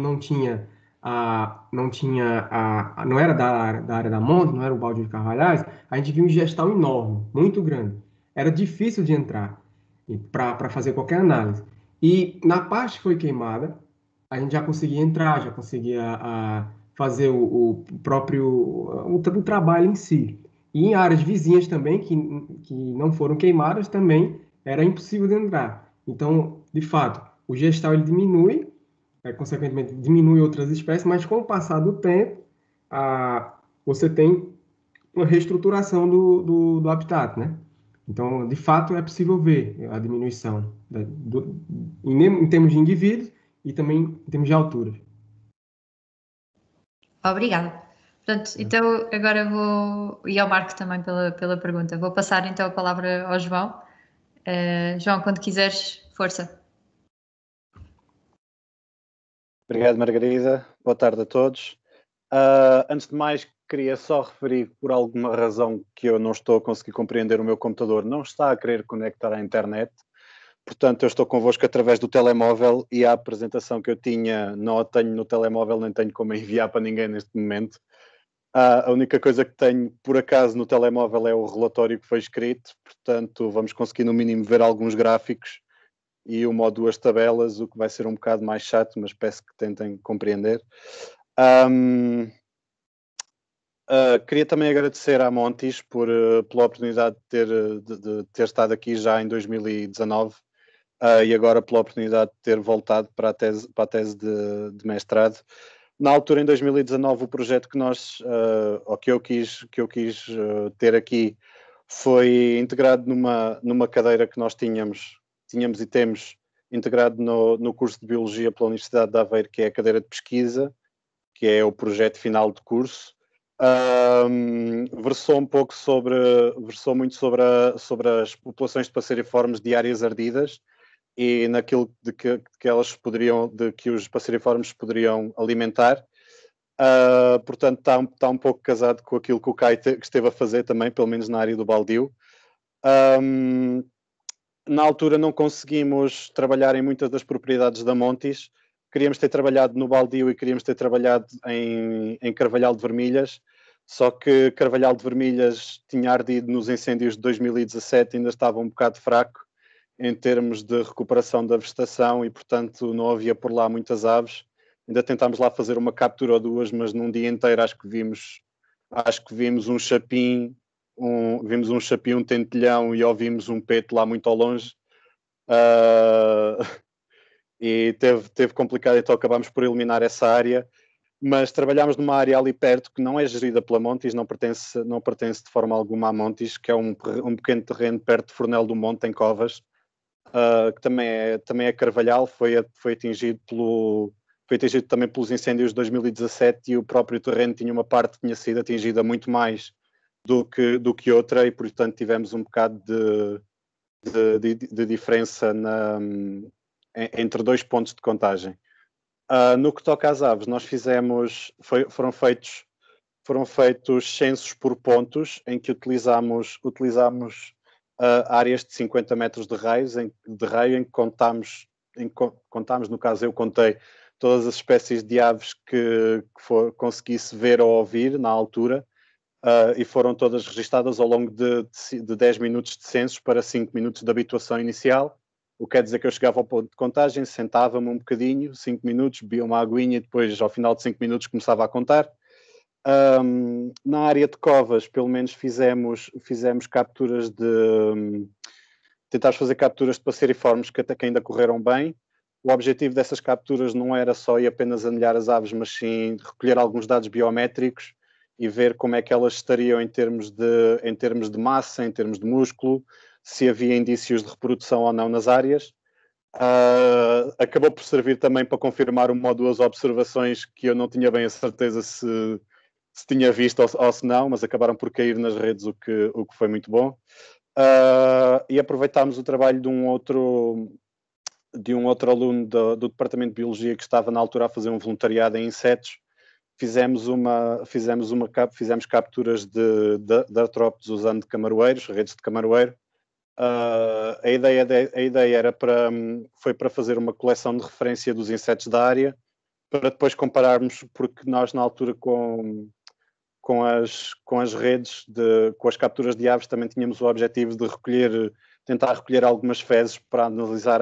era da área da monte, não era o balde de Carvalhais, a gente viu um gestal enorme, muito grande. Era difícil de entrar para fazer qualquer análise. E na parte que foi queimada, a gente já conseguia entrar, já conseguia fazer o próprio o trabalho em si. E em áreas vizinhas também, que não foram queimadas, também era impossível de entrar. Então, de fato, o gestal ele diminui, consequentemente diminui outras espécies, mas com o passar do tempo, você tem uma reestruturação do habitat, né? Então, de fato, é possível ver a diminuição em termos de indivíduos e também em termos de altura. Obrigada. Portanto, então agora vou, e ao Marco também pela pergunta, vou passar então a palavra ao João. João, quando quiseres, força. Obrigado, Margarida. Boa tarde a todos. Antes de mais, queria só referir que por alguma razão que eu não estou a conseguir compreender, o meu computador não está a querer conectar à internet. Portanto, eu estou convosco através do telemóvel e a apresentação que eu tinha não a tenho no telemóvel, nem tenho como enviar para ninguém neste momento. A única coisa que tenho, por acaso, no telemóvel é o relatório que foi escrito. Portanto, vamos conseguir no mínimo ver alguns gráficos e uma ou duas tabelas, o que vai ser um bocado mais chato, mas peço que tentem compreender. Queria também agradecer à Montis pela oportunidade de ter estado aqui já em 2019 e agora pela oportunidade de ter voltado para a tese de mestrado. Na altura, em 2019, o projeto que eu quis ter aqui foi integrado numa cadeira que nós tínhamos e temos integrado no curso de Biologia pela Universidade de Aveiro, que é a cadeira de pesquisa, que é o projeto final de curso. Versou muito sobre as populações de passeriformes de áreas ardidas e naquilo de que os passeriformes poderiam alimentar. Portanto, está um pouco casado com aquilo que o Caio esteve a fazer também, pelo menos na área do baldio. Na altura não conseguimos trabalhar em muitas das propriedades da Montis. Queríamos ter trabalhado no baldio e queríamos ter trabalhado em Carvalhal de Vermelhas, só que Carvalhal de Vermelhas tinha ardido nos incêndios de 2017 e ainda estava um bocado fraco em termos de recuperação da vegetação e, portanto, não havia por lá muitas aves. Ainda tentámos lá fazer uma captura ou duas, mas num dia inteiro acho que vimos um chapim, um tentilhão e ouvimos um peto lá muito ao longe. E teve complicado, então acabámos por eliminar essa área, mas trabalhámos numa área ali perto que não é gerida pela Montis, não pertence de forma alguma à Montis, que é um pequeno terreno perto de Fornel do Monte, em Covas, que também é Carvalhal, foi atingido também pelos incêndios de 2017 e o próprio terreno tinha uma parte que tinha sido atingida muito mais do que outra e, portanto, tivemos um bocado de diferença entre dois pontos de contagem. No que toca às aves, foram feitos censos por pontos em que utilizámos áreas de 50 metros de raio em que contámos, no caso eu contei todas as espécies de aves que conseguisse ver ou ouvir na altura e foram todas registadas ao longo de 10 minutos de censos para 5 minutos de habituação inicial. O que quer dizer que eu chegava ao ponto de contagem, sentava-me um bocadinho, 5 minutos, bebia uma aguinha e depois, ao final de 5 minutos, começava a contar. Na área de Covas, pelo menos fizemos capturas tentámos fazer capturas de passeriformes que ainda correram bem. O objetivo dessas capturas não era só e apenas anilhar as aves, mas sim recolher alguns dados biométricos e ver como é que elas estariam em termos de massa, em termos de músculo, se havia indícios de reprodução ou não nas áreas. Acabou por servir também para confirmar uma ou duas observações que eu não tinha bem a certeza se tinha visto ou se não, mas acabaram por cair nas redes, o que foi muito bom. E aproveitámos o trabalho de um outro de um outro aluno do Departamento de Biologia que estava na altura a fazer um voluntariado em insetos. Fizemos capturas de artrópodes usando camaroeiros, redes de camaroeiro. A ideia foi para fazer uma coleção de referência dos insetos da área, para depois compararmos, porque nós na altura com as redes, com as capturas de aves, também tínhamos o objetivo de tentar recolher algumas fezes para analisar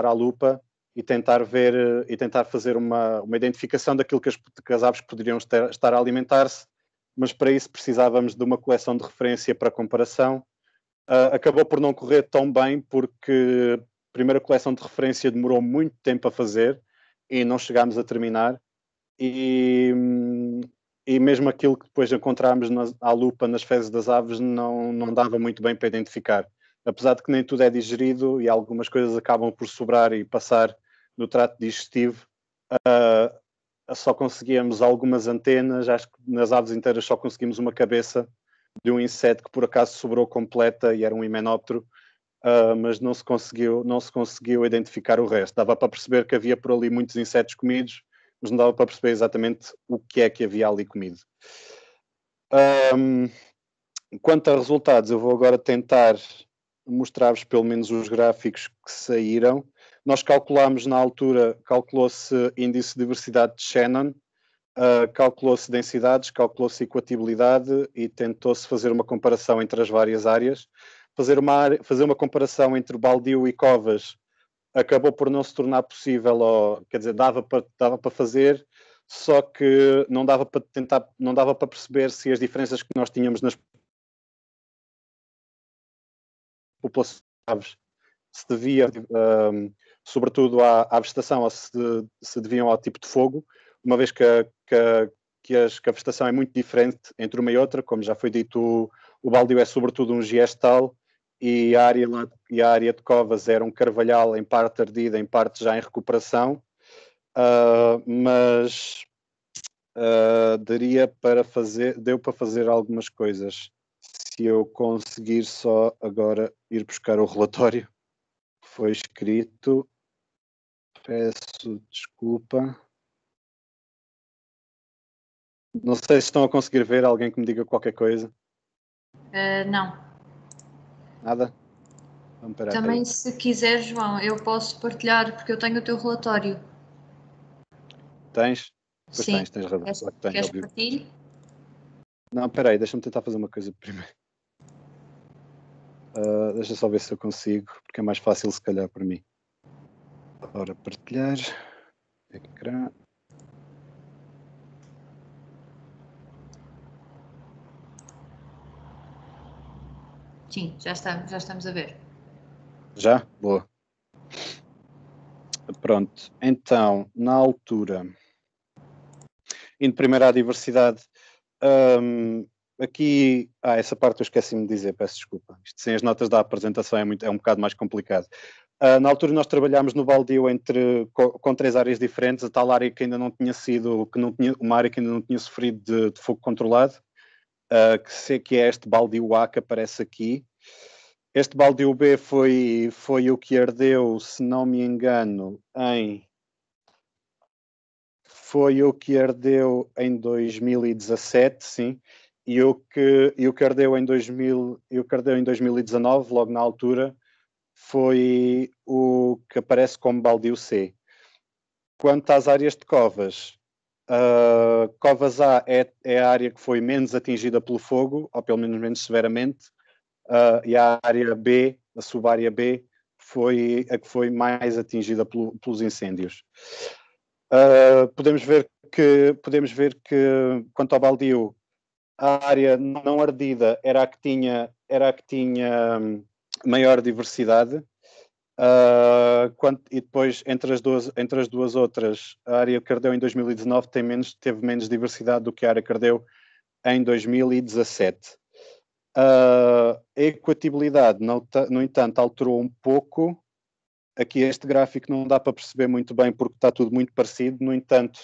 à lupa e tentar fazer uma identificação daquilo que as aves poderiam estar a alimentar-se, mas para isso precisávamos de uma coleção de referência para comparação. Acabou por não correr tão bem, porque a primeira coleção de referência demorou muito tempo a fazer e não chegámos a terminar. E mesmo aquilo que depois encontramos à lupa nas fezes das aves não dava muito bem para identificar. Apesar de que nem tudo é digerido e algumas coisas acabam por sobrar e passar no trato digestivo, só conseguíamos algumas antenas. Acho que nas aves inteiras só conseguimos uma cabeça de um inseto que por acaso sobrou completa e era um himenóptero, mas não se conseguiu identificar o resto. Dava para perceber que havia por ali muitos insetos comidos, mas não dava para perceber exatamente o que é que havia ali comido. Quanto a resultados, eu vou agora tentar mostrar-vos pelo menos os gráficos que saíram. Nós calculou-se índice de diversidade de Shannon, calculou-se densidades, calculou-se equatibilidade e tentou-se fazer uma comparação entre as várias áreas. Fazer uma comparação entre baldio e covas acabou por não se tornar possível, quer dizer, dava para fazer, só que não dava para perceber se as diferenças que nós tínhamos nas populações de aves se devia, sobretudo à vegetação, ou se deviam ao tipo de fogo, uma vez que a vegetação é muito diferente entre uma e outra. Como já foi dito, o baldio é sobretudo um giestal, e a área de covas era um carvalhal, em parte ardido, em parte já em recuperação, mas deu para fazer algumas coisas. Se eu conseguir só agora ir buscar o relatório que foi escrito, peço desculpa. Não sei se estão a conseguir ver, alguém que me diga qualquer coisa. Não. Nada? Então, também, se quiser, João, eu posso partilhar, porque eu tenho o teu relatório. Tens? Pois sim. Tens razão. Queres que partilhe? Não, espera aí, deixa-me tentar fazer uma coisa primeiro. Deixa só ver se eu consigo, porque é mais fácil se calhar para mim. Ora, partilhar. Ecrã. Sim, já estamos a ver. Já? Boa. Pronto, então, na altura, indo primeiro à diversidade, aqui, essa parte eu esqueci-me de dizer, peço desculpa. Isto sem as notas da apresentação é um bocado mais complicado. Na altura nós trabalhámos no baldio com 3 áreas diferentes, a tal área que ainda não tinha uma área que ainda não tinha sofrido de fogo controlado, que é este baldio A que aparece aqui. Este baldio B foi o que ardeu, se não me engano, foi o que ardeu em 2017, sim, e o que ardeu em 2019, logo na altura, foi o que aparece como baldio C. Quanto às áreas de covas, covas A é a área que foi menos atingida pelo fogo, ou pelo menos menos severamente, e a área B, a subárea B, foi a que foi mais atingida pelos incêndios. Podemos ver que, quanto ao baldio, a área não ardida era a que tinha maior diversidade, e depois entre as duas outras, a área que ardeu em 2019 teve menos diversidade do que a área que ardeu em 2017. A equatibilidade, no entanto, alterou um pouco. Aqui este gráfico não dá para perceber muito bem porque está tudo muito parecido. No entanto,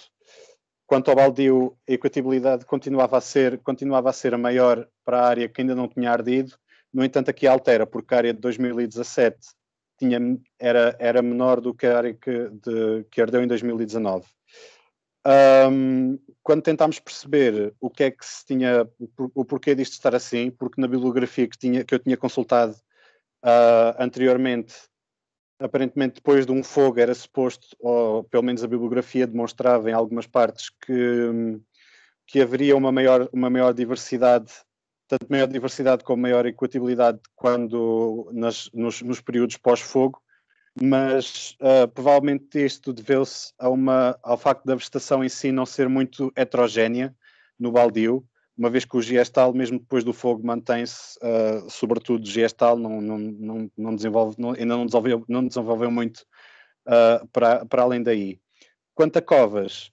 quanto ao baldio, a equatibilidade continuava a ser a maior para a área que ainda não tinha ardido, No entanto, aqui altera, porque a área de 2017 era menor do que a área que ardeu em 2019. Quando tentámos perceber o que é que se tinha, o porquê disto estar assim, porque na bibliografia que eu tinha consultado anteriormente, aparentemente depois de um fogo era suposto, ou pelo menos a bibliografia demonstrava em algumas partes que haveria uma maior diversidade, tanto maior diversidade como maior equatabilidade nos períodos pós-fogo, mas provavelmente isto deveu-se ao facto da vegetação em si não ser muito heterogénea no baldio, uma vez que o gestal, mesmo depois do fogo, mantém-se, sobretudo gestal, ainda não desenvolveu muito para além daí. Quanto a covas,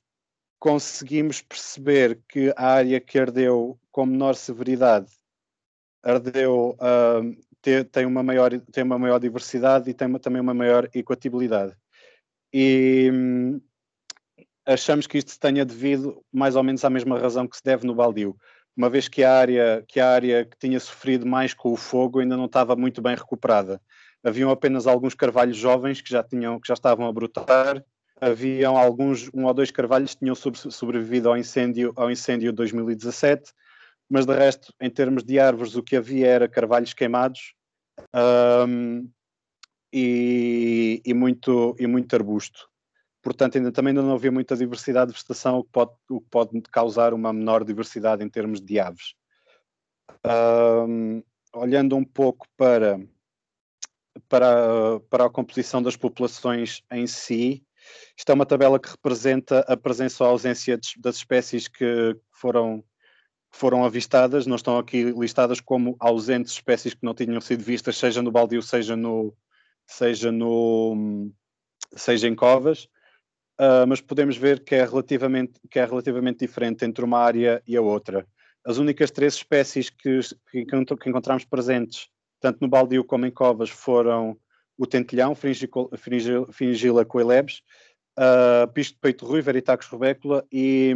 conseguimos perceber que a área que ardeu com menor severidade ardeu, tem uma maior diversidade e tem também uma maior equatabilidade. E achamos que isto se tenha devido mais ou menos à mesma razão que se deve no baldio, uma vez que a área que tinha sofrido mais com o fogo ainda não estava muito bem recuperada. Haviam apenas alguns carvalhos jovens que já estavam a brotar. Haviam um ou dois carvalhos que tinham sobrevivido ao incêndio de 2017, mas de resto, em termos de árvores, o que havia era carvalhos queimados e muito arbusto. Portanto, também não havia muita diversidade de vegetação, o que pode causar uma menor diversidade em termos de aves. Olhando um pouco para a composição das populações em si, isto é uma tabela que representa a presença ou ausência das espécies que foram avistadas. Não estão aqui listadas como ausentes espécies que não tinham sido vistas, seja no baldio, seja em covas. Mas podemos ver que é relativamente diferente entre uma área e a outra. As únicas 3 espécies que encontramos presentes, tanto no baldio como em covas, foram o tentilhão, Fringilla coelebs, pisto de peito ruivo, Veritacus rubecula e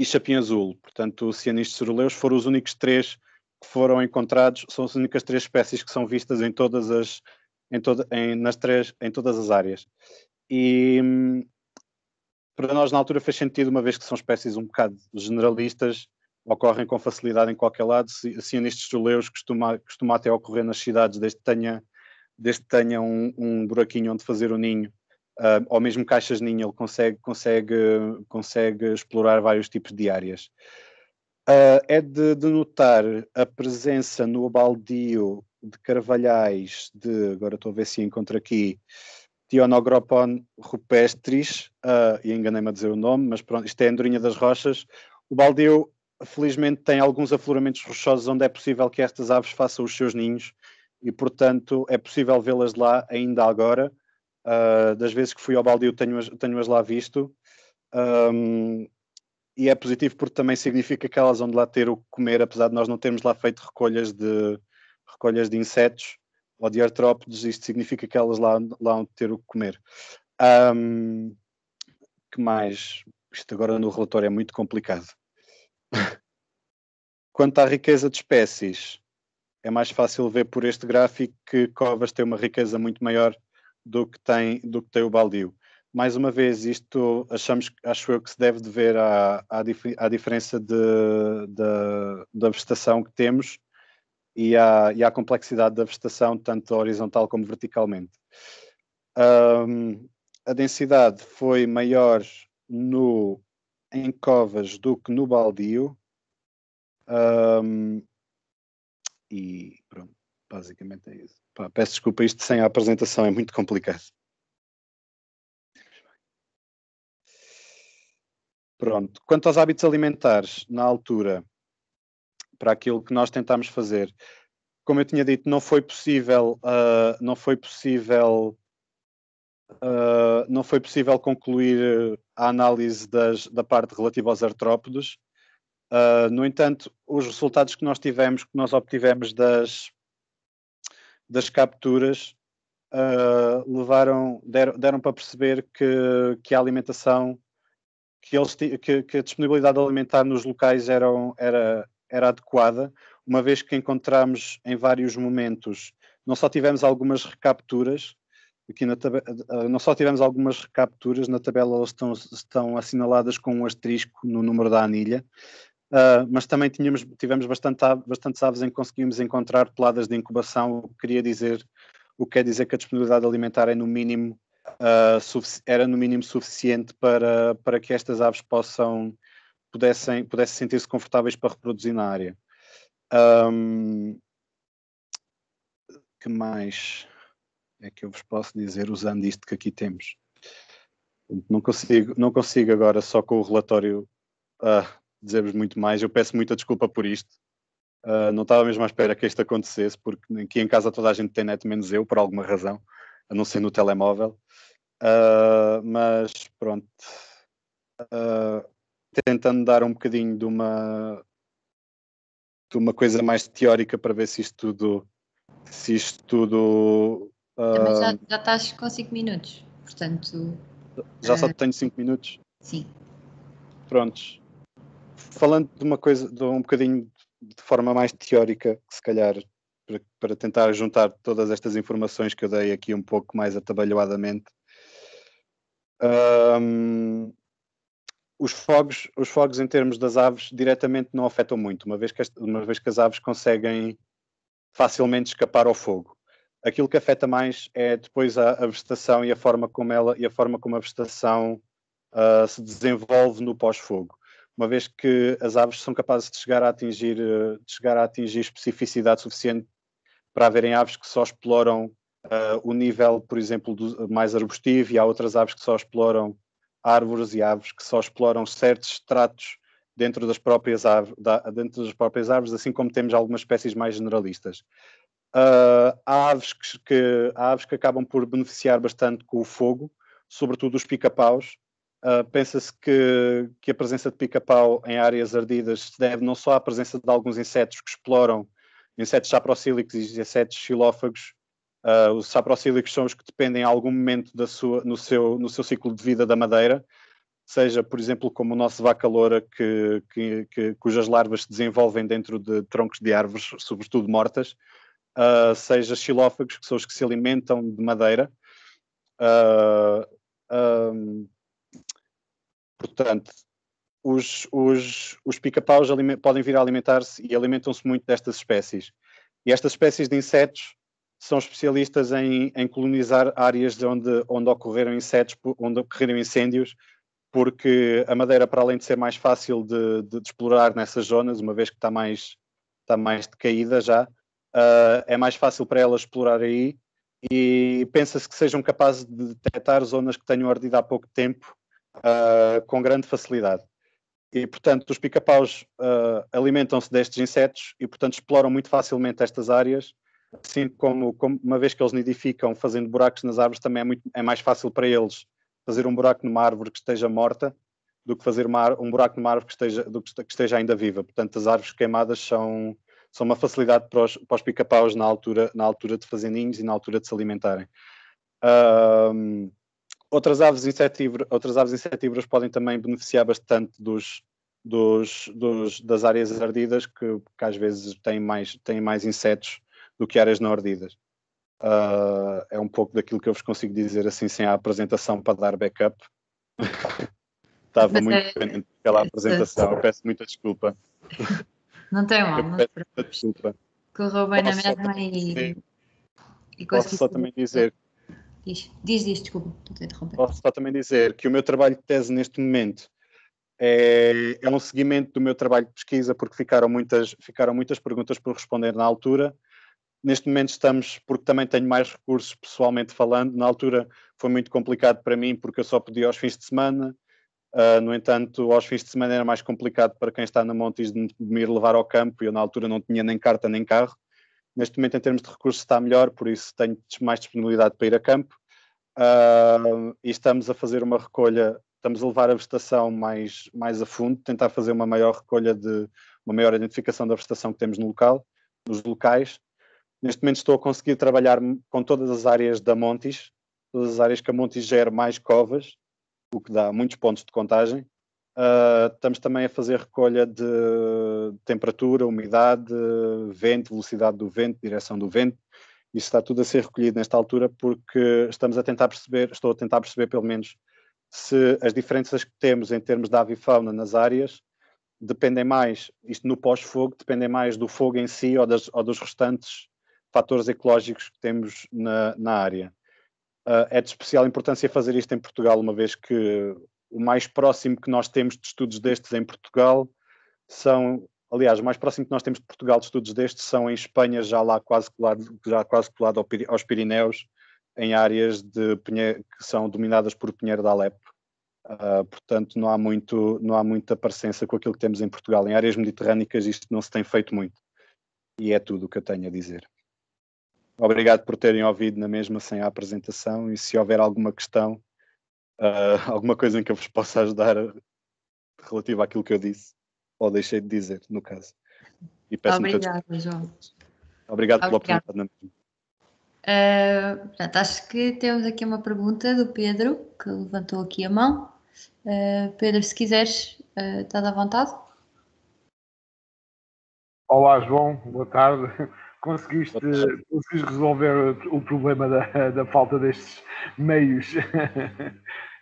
chapim azul. Portanto, o cianistes ceruleus foram os únicos 3 que foram encontrados, são as únicas 3 espécies que são vistas em todas as áreas. E para nós na altura fez sentido, uma vez que são espécies um bocado generalistas, ocorrem com facilidade em qualquer lado. Cianistes ceruleus costuma até ocorrer nas cidades, desde que tenha um buraquinho onde fazer o ninho, ou mesmo caixas de ninho, ele consegue explorar vários tipos de áreas. É de notar a presença no baldio de carvalhais agora estou a ver se encontro aqui, Tionogropon rupestris, e enganei-me a dizer o nome, mas pronto, isto é a andorinha das rochas. O baldio, felizmente, tem alguns afloramentos rochosos onde é possível que estas aves façam os seus ninhos e, portanto, é possível vê-las lá ainda agora. Das vezes que fui ao baldio tenho-as lá visto. E é positivo porque também significa que elas vão de lá ter o que comer, apesar de nós não termos lá feito recolhas de insetos ou de artrópodes. Isto significa que elas lá vão ter o que comer. Que mais? Isto agora no relatório é muito complicado. Quanto à riqueza de espécies, é mais fácil ver por este gráfico que covas tem uma riqueza muito maior do que tem o baldio. Mais uma vez, isto acho eu que se deve dever à diferença da vegetação que temos e à complexidade da vegetação, tanto horizontal como verticalmente. A densidade foi maior em covas do que no baldio. E pronto, basicamente é isso. Peço desculpa, isto sem a apresentação é muito complicado. Pronto. Quanto aos hábitos alimentares, na altura, para aquilo que nós tentámos fazer, como eu tinha dito, não foi possível concluir a análise da parte relativa aos artrópodes. No entanto, os resultados que nós obtivemos das capturas deram para perceber que a alimentação, que a disponibilidade alimentar nos locais era era adequada, uma vez que encontramos em vários momentos, não só tivemos algumas recapturas, aqui na tabela, não só tivemos algumas recapturas, na tabela elas estão assinaladas com um asterisco no número da anilha, mas também tivemos bastantes aves em que conseguimos encontrar peladas de incubação, o que quer dizer que a disponibilidade alimentar é no mínimo, era no mínimo suficiente para que estas aves pudessem sentir-se confortáveis para reproduzir na área. Que mais é que eu vos posso dizer usando isto que aqui temos? Não consigo agora só com o relatório dizer-vos muito mais. Eu peço muita desculpa por isto. Não estava mesmo à espera que isto acontecesse, porque aqui em casa toda a gente tem net, menos eu, por alguma razão, a não ser no telemóvel. Mas pronto, tentando dar um bocadinho de uma coisa mais teórica para ver se isto tudo Também já estás com 5 minutos, portanto... Já só tenho 5 minutos? Sim. Prontos. Falando de uma coisa, de um bocadinho de forma mais teórica, se calhar, para tentar juntar todas estas informações que eu dei aqui um pouco mais atabalhoadamente. Os fogos em termos das aves diretamente não afetam muito, uma vez que as aves conseguem facilmente escapar ao fogo. Aquilo que afeta mais é depois a vegetação e a forma como a vegetação se desenvolve no pós-fogo. Uma vez que as aves são capazes de chegar a atingir especificidade suficiente para haverem aves que só exploram o nível, por exemplo, mais arbustivo, e há outras aves que só exploram árvores, e aves que só exploram certos estratos dentro das próprias árvores, assim como temos algumas espécies mais generalistas. Há aves que acabam por beneficiar bastante com o fogo, sobretudo os pica-paus. Pensa-se que a presença de pica-pau em áreas ardidas se deve não só à presença de alguns insetos que exploram, insetos saprocílicos e insetos xilófagos. Os saprocílicos são os que dependem em algum momento no seu ciclo de vida da madeira, seja, por exemplo, como o nosso vaca-loura, cujas larvas se desenvolvem dentro de troncos de árvores, sobretudo mortas, seja xilófagos, que são os que se alimentam de madeira. Portanto, os pica-paus podem vir a alimentar-se e alimentam-se muito destas espécies. E estas espécies de insetos são especialistas em colonizar áreas onde ocorreram incêndios, porque a madeira, para além de ser mais fácil de explorar nessas zonas, uma vez que está mais decaída já, é mais fácil para elas explorar aí, e pensa-se que sejam capazes de detectar zonas que tenham ardido há pouco tempo com grande facilidade. E, portanto, os pica-paus alimentam-se destes insetos e, portanto, exploram muito facilmente estas áreas, assim como uma vez que eles nidificam fazendo buracos nas árvores, também é mais fácil para eles fazer um buraco numa árvore que esteja morta do que fazer um buraco numa árvore que esteja ainda viva. Portanto, as árvores queimadas são uma facilidade para os pica-paus na altura de fazer ninhos e na altura de se alimentarem. Outras aves insetívoras podem também beneficiar bastante das áreas ardidas, que às vezes têm mais insetos do que áreas não ardidas. É um pouco daquilo que eu vos consigo dizer assim, sem a apresentação para dar backup. Estava muito dependente daquela apresentação, eu peço muita desculpa. Não tem mal, não te preocupes. Correu bem na mesma e posso só também dizer. Diz, desculpa, estou a interromper. Posso só também dizer que o meu trabalho de tese neste momento é um seguimento do meu trabalho de pesquisa, porque ficaram muitas perguntas por responder na altura. Neste momento porque também tenho mais recursos pessoalmente falando. Na altura foi muito complicado para mim, porque eu só podia aos fins de semana. No entanto, aos fins de semana era mais complicado para quem está na Montes de me ir levar ao campo, e eu na altura não tinha nem carta nem carro. Neste momento, em termos de recursos, está melhor, por isso tenho mais disponibilidade para ir a campo. E estamos a fazer uma recolha, estamos a levar a vegetação mais a fundo, tentar fazer uma maior identificação da vegetação que temos nos locais. Neste momento estou a conseguir trabalhar com todas as áreas da Montes, todas as áreas que a Montes gera mais covas, o que dá muitos pontos de contagem. Estamos também a fazer recolha de temperatura, umidade, vento, velocidade do vento, direção do vento. Isso está tudo a ser recolhido nesta altura porque estou a tentar perceber pelo menos se as diferenças que temos em termos de avifauna nas áreas dependem mais, isto no pós-fogo, dependem mais do fogo em si ou dos restantes fatores ecológicos que temos na área. É de especial importância fazer isto em Portugal, uma vez que o mais próximo que nós temos de estudos destes em Portugal o mais próximo que nós temos de Portugal de estudos destes são em Espanha, já quase colado aos Pirineus, em áreas que são dominadas por Pinheiro de Alepo. Portanto, não há muita parecença com aquilo que temos em Portugal. Em áreas mediterrânicas isto não se tem feito muito. E é tudo o que eu tenho a dizer. Obrigado por terem ouvido na mesma sem a apresentação, e se houver alguma questão, alguma coisa em que eu vos possa ajudar relativa àquilo que eu disse, ou deixei de dizer, no caso. E Obrigada, João. Obrigado pela oportunidade. Portanto, acho que temos aqui uma pergunta do Pedro, que levantou aqui a mão. Pedro, se quiseres, estás à vontade. Olá, João, boa tarde. Conseguiste resolver o problema da falta destes meios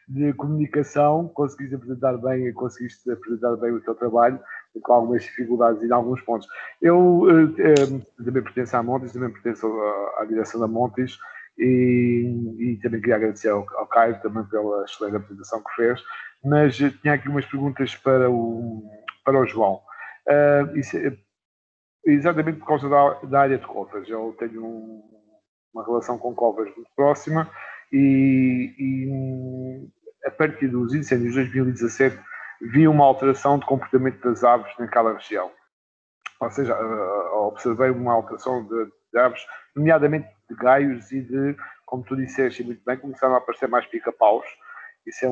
de comunicação, conseguiste apresentar bem o teu trabalho, com algumas dificuldades em alguns pontos. Eu também pertenço à Montes, também pertenço à direção da Montes, e também queria agradecer ao Caio também pela excelente apresentação que fez, mas tinha aqui umas perguntas para o João. Exatamente por causa da área de Covas. Eu tenho uma relação com Covas muito próxima e a partir dos incêndios de 2017 vi uma alteração de comportamento das aves naquela região. Ou seja, observei uma alteração de aves, nomeadamente de gaios e como tu disseste muito bem, começaram a aparecer mais pica-paus. Isso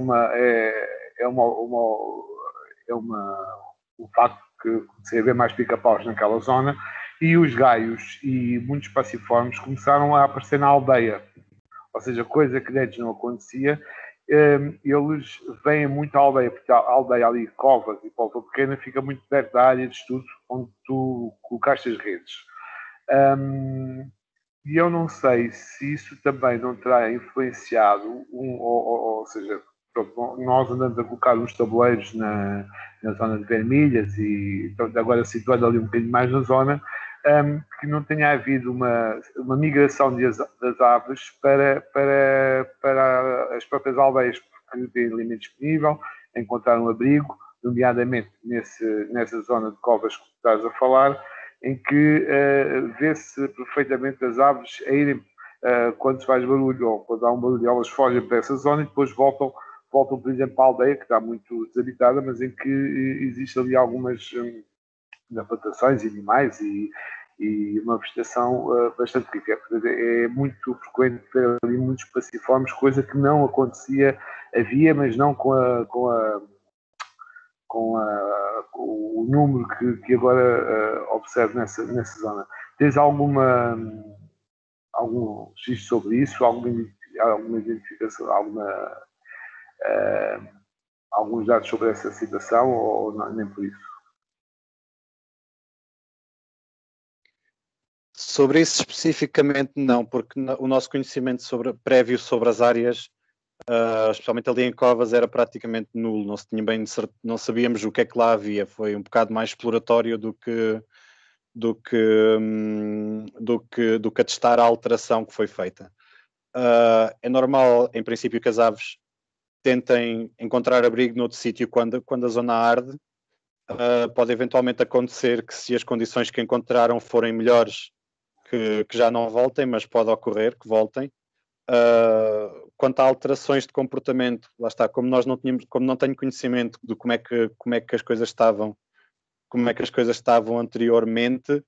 um facto que comecei a ver mais pica-paus naquela zona, e os gaios e muitos paciformes começaram a aparecer na aldeia, ou seja, coisa que antes não acontecia. Eles vêm muito à aldeia, porque a aldeia ali, Covas e Póvoa Pequena, fica muito perto da área de estudo onde tu colocaste as redes. E eu não sei se isso também não terá influenciado, ou seja, nós andamos a colocar uns tabuleiros na zona de Vermelhas e agora situando ali um bocadinho mais na zona, que não tenha havido uma migração das aves para as próprias aldeias, porque têm alimento disponível, encontrar um abrigo, nomeadamente nessa zona de Covas que estás a falar, em que vê-se perfeitamente as aves a irem, quando se faz barulho ou quando há um barulho, elas fogem para essa zona e depois voltam, por exemplo, para a aldeia, que está muito desabitada, mas em que existe ali algumas plantações, animais e uma vegetação bastante rica. É muito frequente ver ali muitos paciformes, coisa que não acontecia, mas não com o número que agora observo nessa zona. Tens algum registro sobre isso, alguma identificação, alguns dados sobre essa situação, ou não, nem por isso? Sobre isso especificamente não, porque o nosso conhecimento prévio sobre as áreas, especialmente ali em Covas, era praticamente nulo. Não sabíamos o que é que lá havia. Foi um bocado mais exploratório do que a testar a alteração que foi feita. É normal, em princípio, que as aves tentem encontrar abrigo noutro sítio quando a zona arde. Pode eventualmente acontecer que, se as condições que encontraram forem melhores, que já não voltem, mas pode ocorrer que voltem. Quanto a alterações de comportamento, lá está, como não tenho conhecimento de como é que as coisas estavam, anteriormente,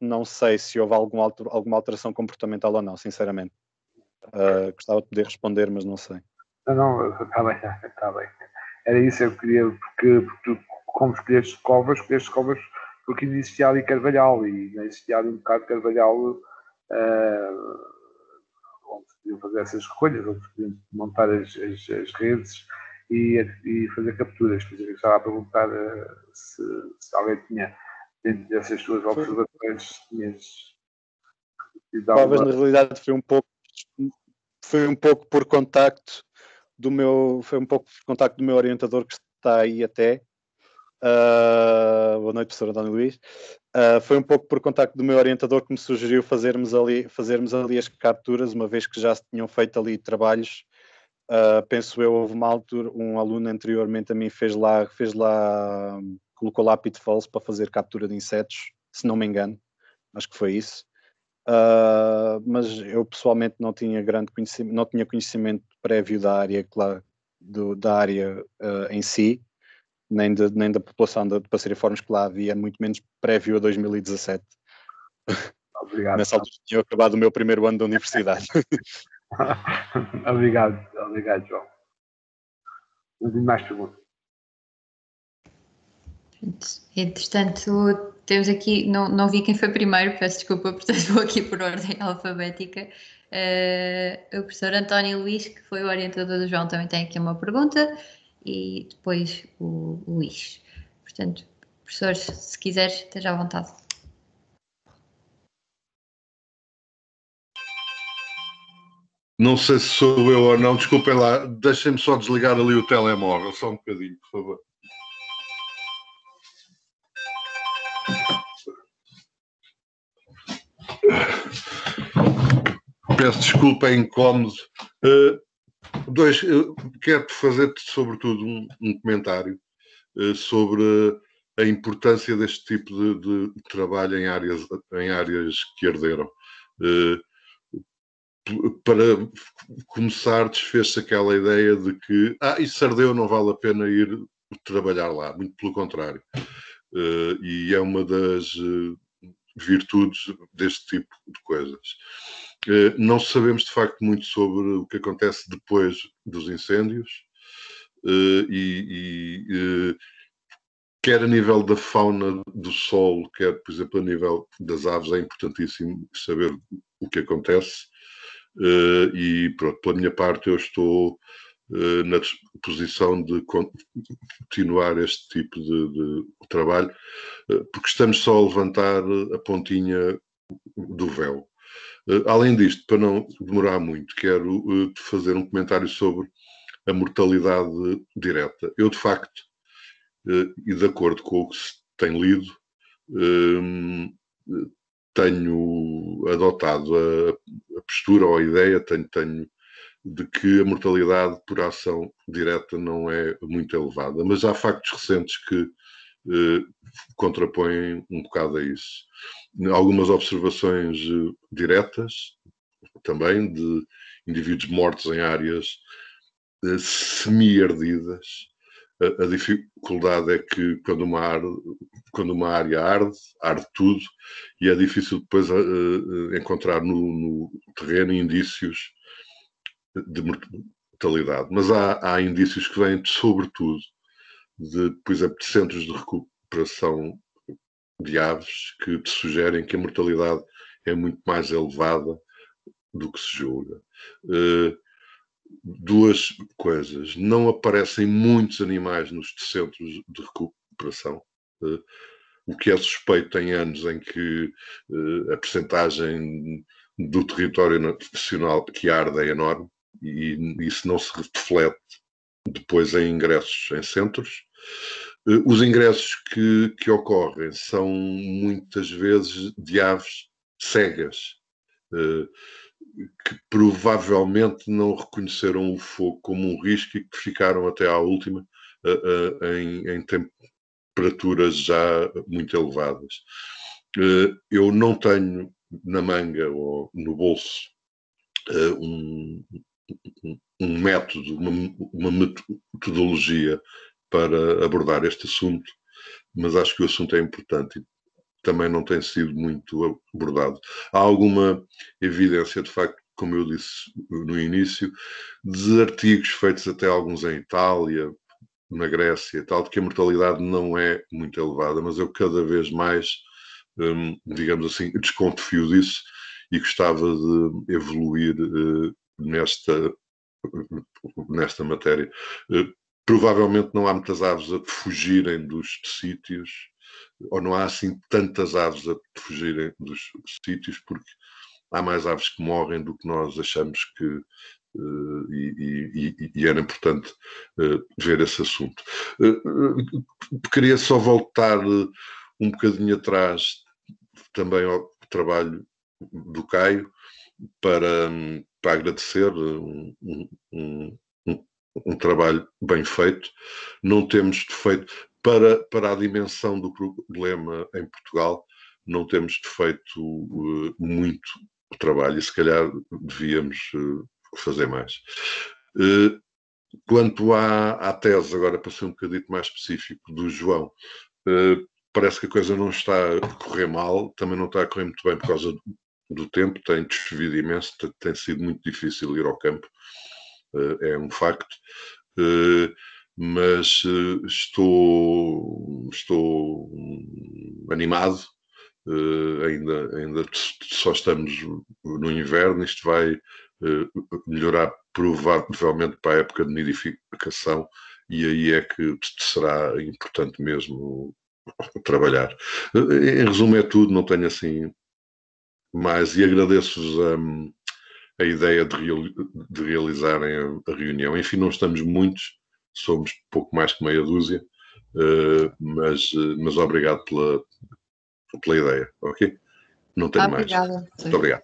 não sei se houve alguma alteração comportamental ou não, sinceramente. Gostava de poder responder, mas não sei. Não, está bem. Era isso que eu queria, porque tu, como escolheste Covas porque existia ali Carvalhal, e não existia ali um bocado de Carvalhal onde se podiam fazer essas recolhas, onde se podiam montar as redes, e fazer capturas. Quer dizer, eu estava a perguntar se alguém tinha, dentro dessas tuas observações, Talvez na realidade foi um pouco por contacto do meu orientador que está aí até. Boa noite, professor António Luís. Foi um pouco por contacto do meu orientador que me sugeriu fazermos ali as capturas, uma vez que já se tinham feito ali trabalhos. Penso eu, houve uma altura, um aluno anteriormente a mim colocou lá pitfalls para fazer captura de insetos, se não me engano, acho que foi isso. Mas eu pessoalmente não tinha conhecimento prévio da área, em si, nem da população de passeriformes que lá havia, muito menos prévio a 2017. Obrigado. Nessa altura tinha acabado o meu primeiro ano da universidade. Obrigado, João. Não tenho mais perguntas. Entretanto, temos aqui, não vi quem foi primeiro, peço desculpa, portanto vou aqui por ordem alfabética. O professor António Luís, que foi o orientador do João, também tem aqui uma pergunta, e depois o Luís. Portanto, professor, se quiseres, esteja à vontade. Não sei se sou eu ou não, desculpem lá, deixem-me só desligar ali o telemóvel, só um bocadinho, por favor. Peço desculpa, é incómodo. Quero fazer-te, sobretudo, um comentário sobre a importância deste tipo de trabalho em áreas que arderam. Para começar, desfez-se aquela ideia de que isso ardeu, não vale a pena ir trabalhar lá, muito pelo contrário. E é uma das virtudes deste tipo de coisas. Não sabemos de facto muito sobre o que acontece depois dos incêndios, quer a nível da fauna do solo, quer, por exemplo, a nível das aves, é importantíssimo saber o que acontece. E pronto, pela minha parte eu estou na disposição de continuar este tipo de trabalho, porque estamos só a levantar a pontinha do véu. Além disto, para não demorar muito, quero fazer um comentário sobre a mortalidade direta. Eu, de facto, e de acordo com o que se tem lido, tenho adotado a postura ou a ideia, tenho de que a mortalidade por ação direta não é muito elevada, mas há factos recentes que contrapõem um bocado a isso. Algumas observações diretas, também, de indivíduos mortos em áreas semi-ardidas. A dificuldade é que quando uma área arde tudo, e é difícil depois encontrar no terreno indícios de mortalidade. Mas há indícios que vêm, sobretudo, por exemplo, de centros de recuperação de aves, que te sugerem que a mortalidade é muito mais elevada do que se julga. Duas coisas. Não aparecem muitos animais nos centros de recuperação, o que é suspeito em anos em que a percentagem do território nacional que arde é enorme, e isso não se reflete depois em ingressos em centros. Os ingressos que ocorrem são muitas vezes de aves cegas, que provavelmente não reconheceram o fogo como um risco e que ficaram até à última em temperaturas já muito elevadas. Eu não tenho na manga ou no bolso um método, uma metodologia para abordar este assunto, mas acho que o assunto é importante e também não tem sido muito abordado. Há alguma evidência, de facto, como eu disse no início, de artigos feitos até alguns em Itália, na Grécia e tal, de que a mortalidade não é muito elevada, mas eu cada vez mais, digamos assim, desconfio disso e gostava de evoluir nesta matéria. Provavelmente não há muitas aves a fugirem dos sítios, ou não há assim tantas aves a fugirem dos sítios, porque há mais aves que morrem do que nós achamos que, e era importante ver esse assunto. Queria só voltar um bocadinho atrás também ao trabalho do Caio para agradecer um trabalho bem feito. Não temos feito, para a dimensão do problema em Portugal, não temos feito muito trabalho e se calhar devíamos fazer mais. Quanto à tese, agora para ser um bocadinho mais específico, do João, parece que a coisa não está a correr mal, também não está a correr muito bem por causa do tempo, tem chovido imenso, tem sido muito difícil ir ao campo, é um facto, mas estou animado. Ainda só estamos no inverno, isto vai melhorar provavelmente para a época de nidificação e aí é que será importante mesmo trabalhar. Em resumo é tudo, não tenho assim mais, e agradeço-vos a ideia de realizarem a reunião. Enfim, não estamos muitos, somos pouco mais que meia dúzia, mas obrigado pela ideia, ok? Não tenho mais. Muito obrigado.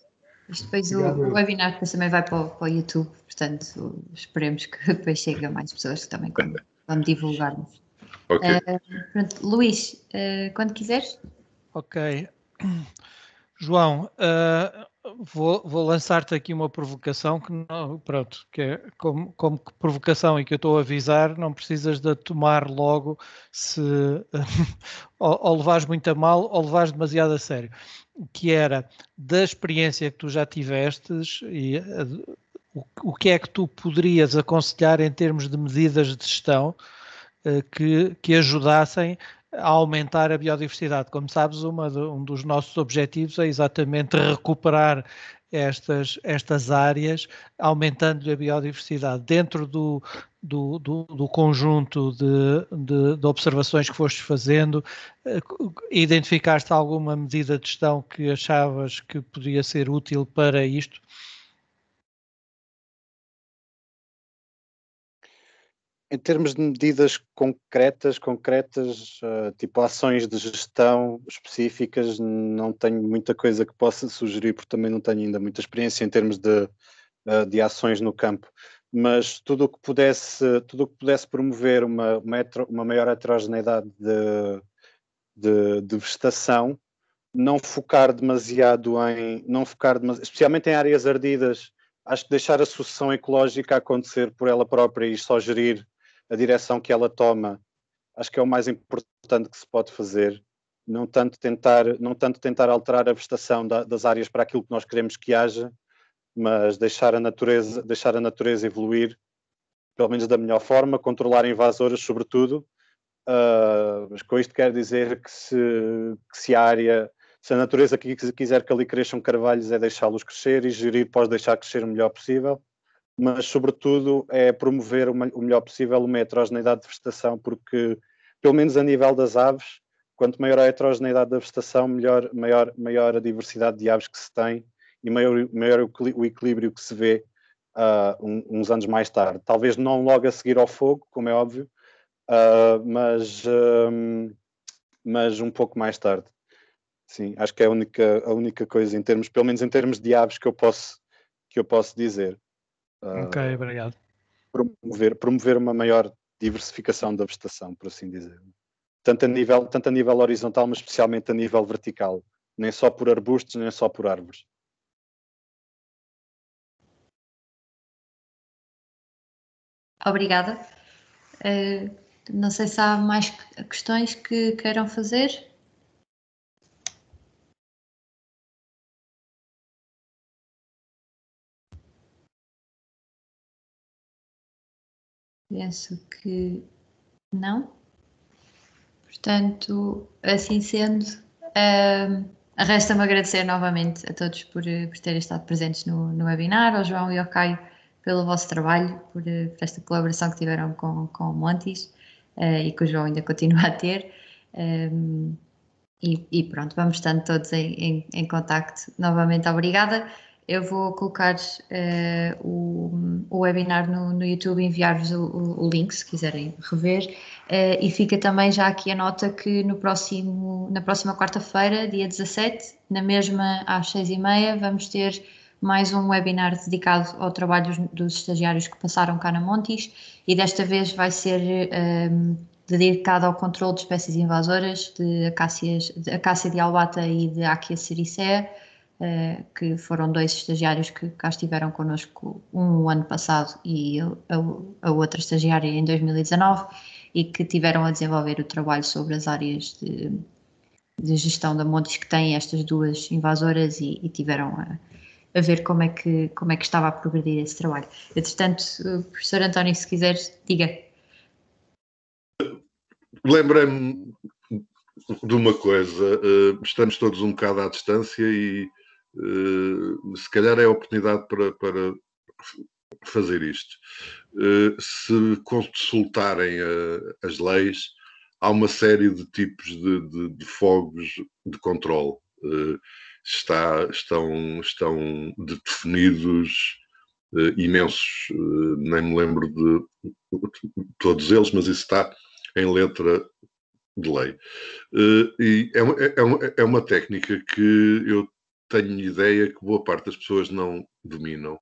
Isto depois o webinar depois também vai para o YouTube, portanto esperemos que depois chegue a mais pessoas também quando divulgarmos. Ok. Pronto, Luís, quando quiseres. Ok. João, vou lançar-te aqui uma provocação que não, pronto, que é como que provocação e que eu estou a avisar, não precisas de tomar logo se ou levares muito a mal ou levares demasiado a sério, que era da experiência que tu já tivestes e o que é que tu poderias aconselhar em termos de medidas de gestão que ajudassem a aumentar a biodiversidade. Como sabes, um dos nossos objetivos é exatamente recuperar estas áreas, aumentando a biodiversidade. Dentro do conjunto de observações que fostes fazendo, identificaste alguma medida de gestão que achavas que podia ser útil para isto? Em termos de medidas concretas, tipo ações de gestão específicas, não tenho muita coisa que possa sugerir, porque também não tenho ainda muita experiência em termos de ações no campo. Mas tudo o que pudesse promover uma maior heterogeneidade de vegetação, não focar demasiado especialmente em áreas ardidas, acho que deixar a sucessão ecológica acontecer por ela própria e só gerir a direção que ela toma, acho que é o mais importante que se pode fazer. Não tanto tentar alterar a vegetação das áreas para aquilo que nós queremos que haja, mas deixar a natureza evoluir, pelo menos da melhor forma, controlar invasoras, sobretudo. Mas com isto quer dizer que se a natureza quiser que ali cresçam carvalhos, é deixá-los crescer e gerir para os deixar crescer o melhor possível. Mas, sobretudo, é promover o melhor possível uma heterogeneidade de vegetação, porque, pelo menos a nível das aves, quanto maior a heterogeneidade da vegetação, maior a diversidade de aves que se tem e maior o equilíbrio que se vê uns anos mais tarde. Talvez não logo a seguir ao fogo, como é óbvio, mas um pouco mais tarde. Sim, acho que é a única coisa, pelo menos em termos de aves, que eu posso dizer. Ok, obrigado. Promover uma maior diversificação da vegetação, por assim dizer. Tanto a nível horizontal, mas especialmente a nível vertical. Nem só por arbustos, nem só por árvores. Obrigada. Não sei se há mais questões que queiram fazer. Penso que não. Portanto, assim sendo, resta-me agradecer novamente a todos por terem estado presentes no webinar, ao João e ao Caio pelo vosso trabalho, por esta colaboração que tiveram com o Montis e que o João ainda continua a ter. E pronto, vamos estando todos em contacto. Novamente, obrigada. Eu vou colocar o webinar no YouTube e enviar-vos o link, se quiserem rever. E fica também já aqui a nota que na próxima quarta-feira, dia 17, na mesma às 6h30, vamos ter mais um webinar dedicado ao trabalho dos estagiários que passaram cá na Montis, e desta vez vai ser dedicado ao controle de espécies invasoras de acácia de albata e de Acacia sericea, que foram 2 estagiários que cá estiveram connosco, um ano passado e a outra estagiária em 2019, e que tiveram a desenvolver o trabalho sobre as áreas de gestão da Montis que têm estas 2 invasoras, e tiveram a ver como é que estava a progredir esse trabalho. Entretanto, professor António, se quiseres, diga. Lembrei-me de uma coisa, estamos todos um bocado à distância e se calhar é a oportunidade para fazer isto. Se consultarem as leis, há uma série de tipos de fogos de controle. Estão definidos imensos, nem me lembro de todos eles, mas isso está em letra de lei. E é uma técnica que eu tenho ideia que boa parte das pessoas não dominam.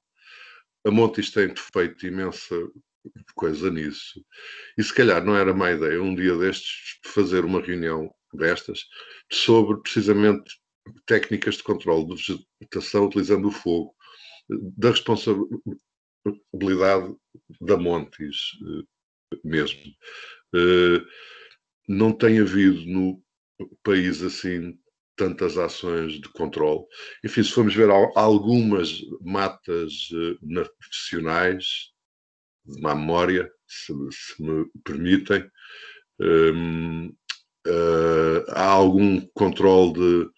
A Montis tem feito imensa coisa nisso. E se calhar não era má ideia um dia destes fazer uma reunião destas sobre precisamente técnicas de controle de vegetação utilizando o fogo, da responsabilidade da Montis mesmo. Não tem havido no país assim tantas ações de controle. Enfim, se formos ver algumas matas nacionais de má memória, se me permitem, há algum controle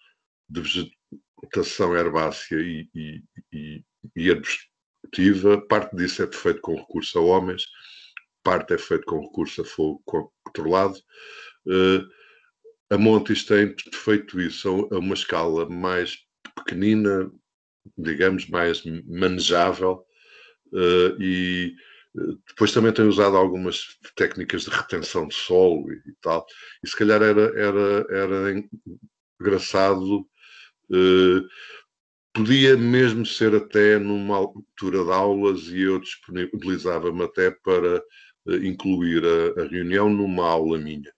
de vegetação herbácea e arbutiva. Parte disso é feito com recurso a homens, parte é feito com recurso a fogo controlado. A Montis tem feito isso a uma escala mais pequenina, digamos, mais manejável, e depois também tem usado algumas técnicas de retenção de solo e tal. E se calhar era engraçado, podia mesmo ser até numa altura de aulas, e eu disponibilizava-me até para incluir a reunião numa aula minha.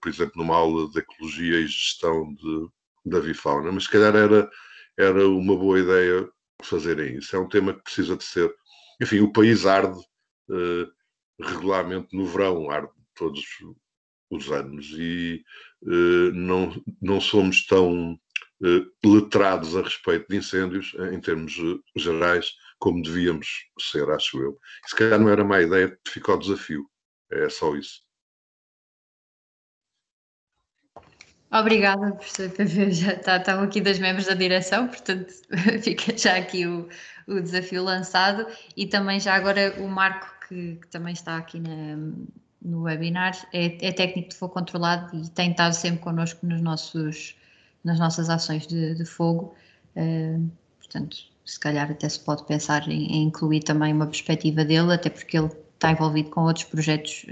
Por exemplo, numa aula de ecologia e gestão da avifauna, mas se calhar era uma boa ideia fazerem isso. É um tema que precisa de ser... Enfim, o país arde regularmente no verão, arde todos os anos, e não somos tão letrados a respeito de incêndios, em termos gerais, como devíamos ser, acho eu. E se calhar não era má ideia, fica o desafio. É só isso. Obrigada, professor PV. Já estão aqui 2 membros da direção, portanto fica já aqui o desafio lançado. E também já agora o Marco, que também está aqui no webinar, é técnico de fogo controlado e tem estado sempre connosco nas nossas ações de fogo. Portanto, se calhar até se pode pensar em incluir também uma perspectiva dele, até porque ele está envolvido com outros projetos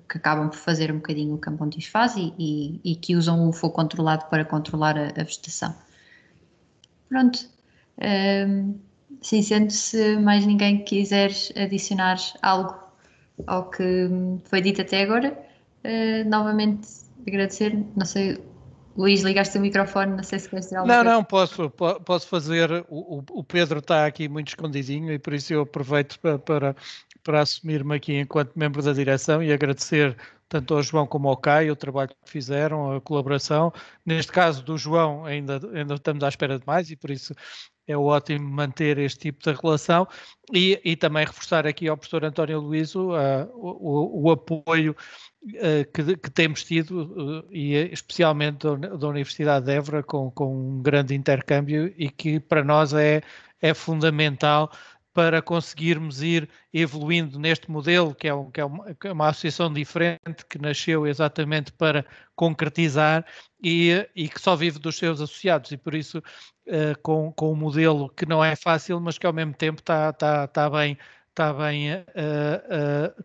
que acabam por fazer um bocadinho o que a Montis faz e que usam o fogo controlado para controlar a vegetação. Pronto. Sim, sendo, se mais ninguém quiser adicionar algo ao que foi dito até agora, novamente agradecer. Não sei, Luís, ligaste o microfone, não sei se queres dizer alguma coisa. Não, posso fazer. O Pedro está aqui muito escondidinho e por isso eu aproveito para assumir-me aqui enquanto membro da direção e agradecer tanto ao João como ao Caio o trabalho que fizeram, a colaboração. Neste caso do João ainda estamos à espera de mais e por isso é ótimo manter este tipo de relação e também reforçar aqui ao professor António Luísio o apoio que temos tido e especialmente da Universidade de Évora com um grande intercâmbio e que para nós é fundamental para conseguirmos ir evoluindo neste modelo, que é uma associação diferente, que nasceu exatamente para concretizar e que só vive dos seus associados, e por isso com um modelo que não é fácil, mas que ao mesmo tempo está bem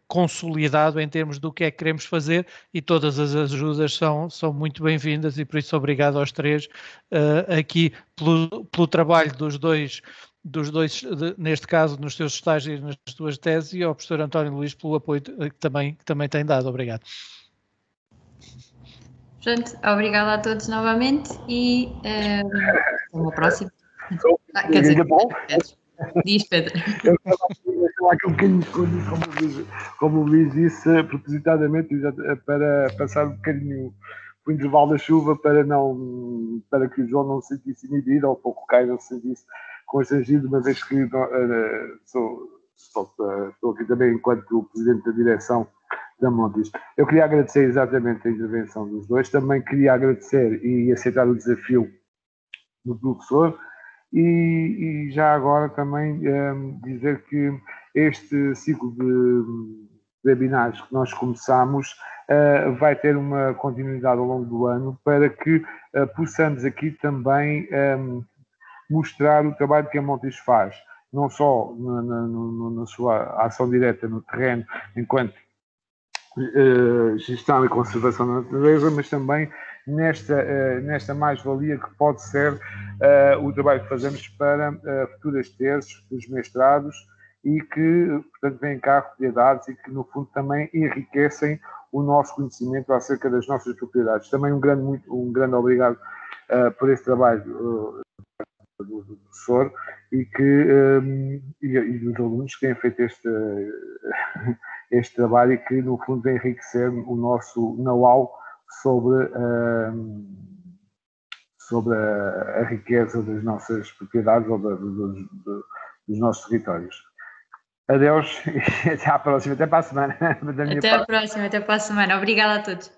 consolidado em termos do que é que queremos fazer, e todas as ajudas são muito bem-vindas, e por isso obrigado aos três aqui pelo trabalho dos dois, neste caso, nos seus estágios, nas suas teses, e ao professor António Luís pelo apoio que também tem dado. Obrigado. Pronto, obrigada a todos novamente e até uma próxima. Quer dizer, diz Pedro. Eu estava aqui um bocadinho escondido, como o Luís disse, propositadamente, para passar um bocadinho o intervalo da chuva, para que o João não se sentisse inibido, ou pouco Caio não se sentisse constrangido, uma vez que estou aqui também enquanto presidente da direção da Montis. Eu queria agradecer exatamente a intervenção dos dois, também queria agradecer e aceitar o desafio do professor, e já agora também dizer que este ciclo de webinars que nós começamos vai ter uma continuidade ao longo do ano, para que possamos aqui também mostrar o trabalho que a Montis faz, não só na sua ação direta no terreno, enquanto gestão e conservação da natureza, mas também nesta mais-valia que pode ser o trabalho que fazemos para futuras teses, futuros mestrados, e que, portanto, vêm cá propriedades e que, no fundo, também enriquecem o nosso conhecimento acerca das nossas propriedades. Também um grande obrigado por esse trabalho do professor e dos alunos que têm feito este trabalho, e que, no fundo, vem enriquecer o nosso know-how sobre a riqueza das nossas propriedades ou dos nossos territórios. Adeus e até à próxima, até para a semana. Até à próxima, até para a semana. Obrigada a todos.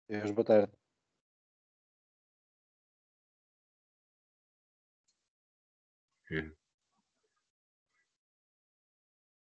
Adeus, boa tarde. Okay.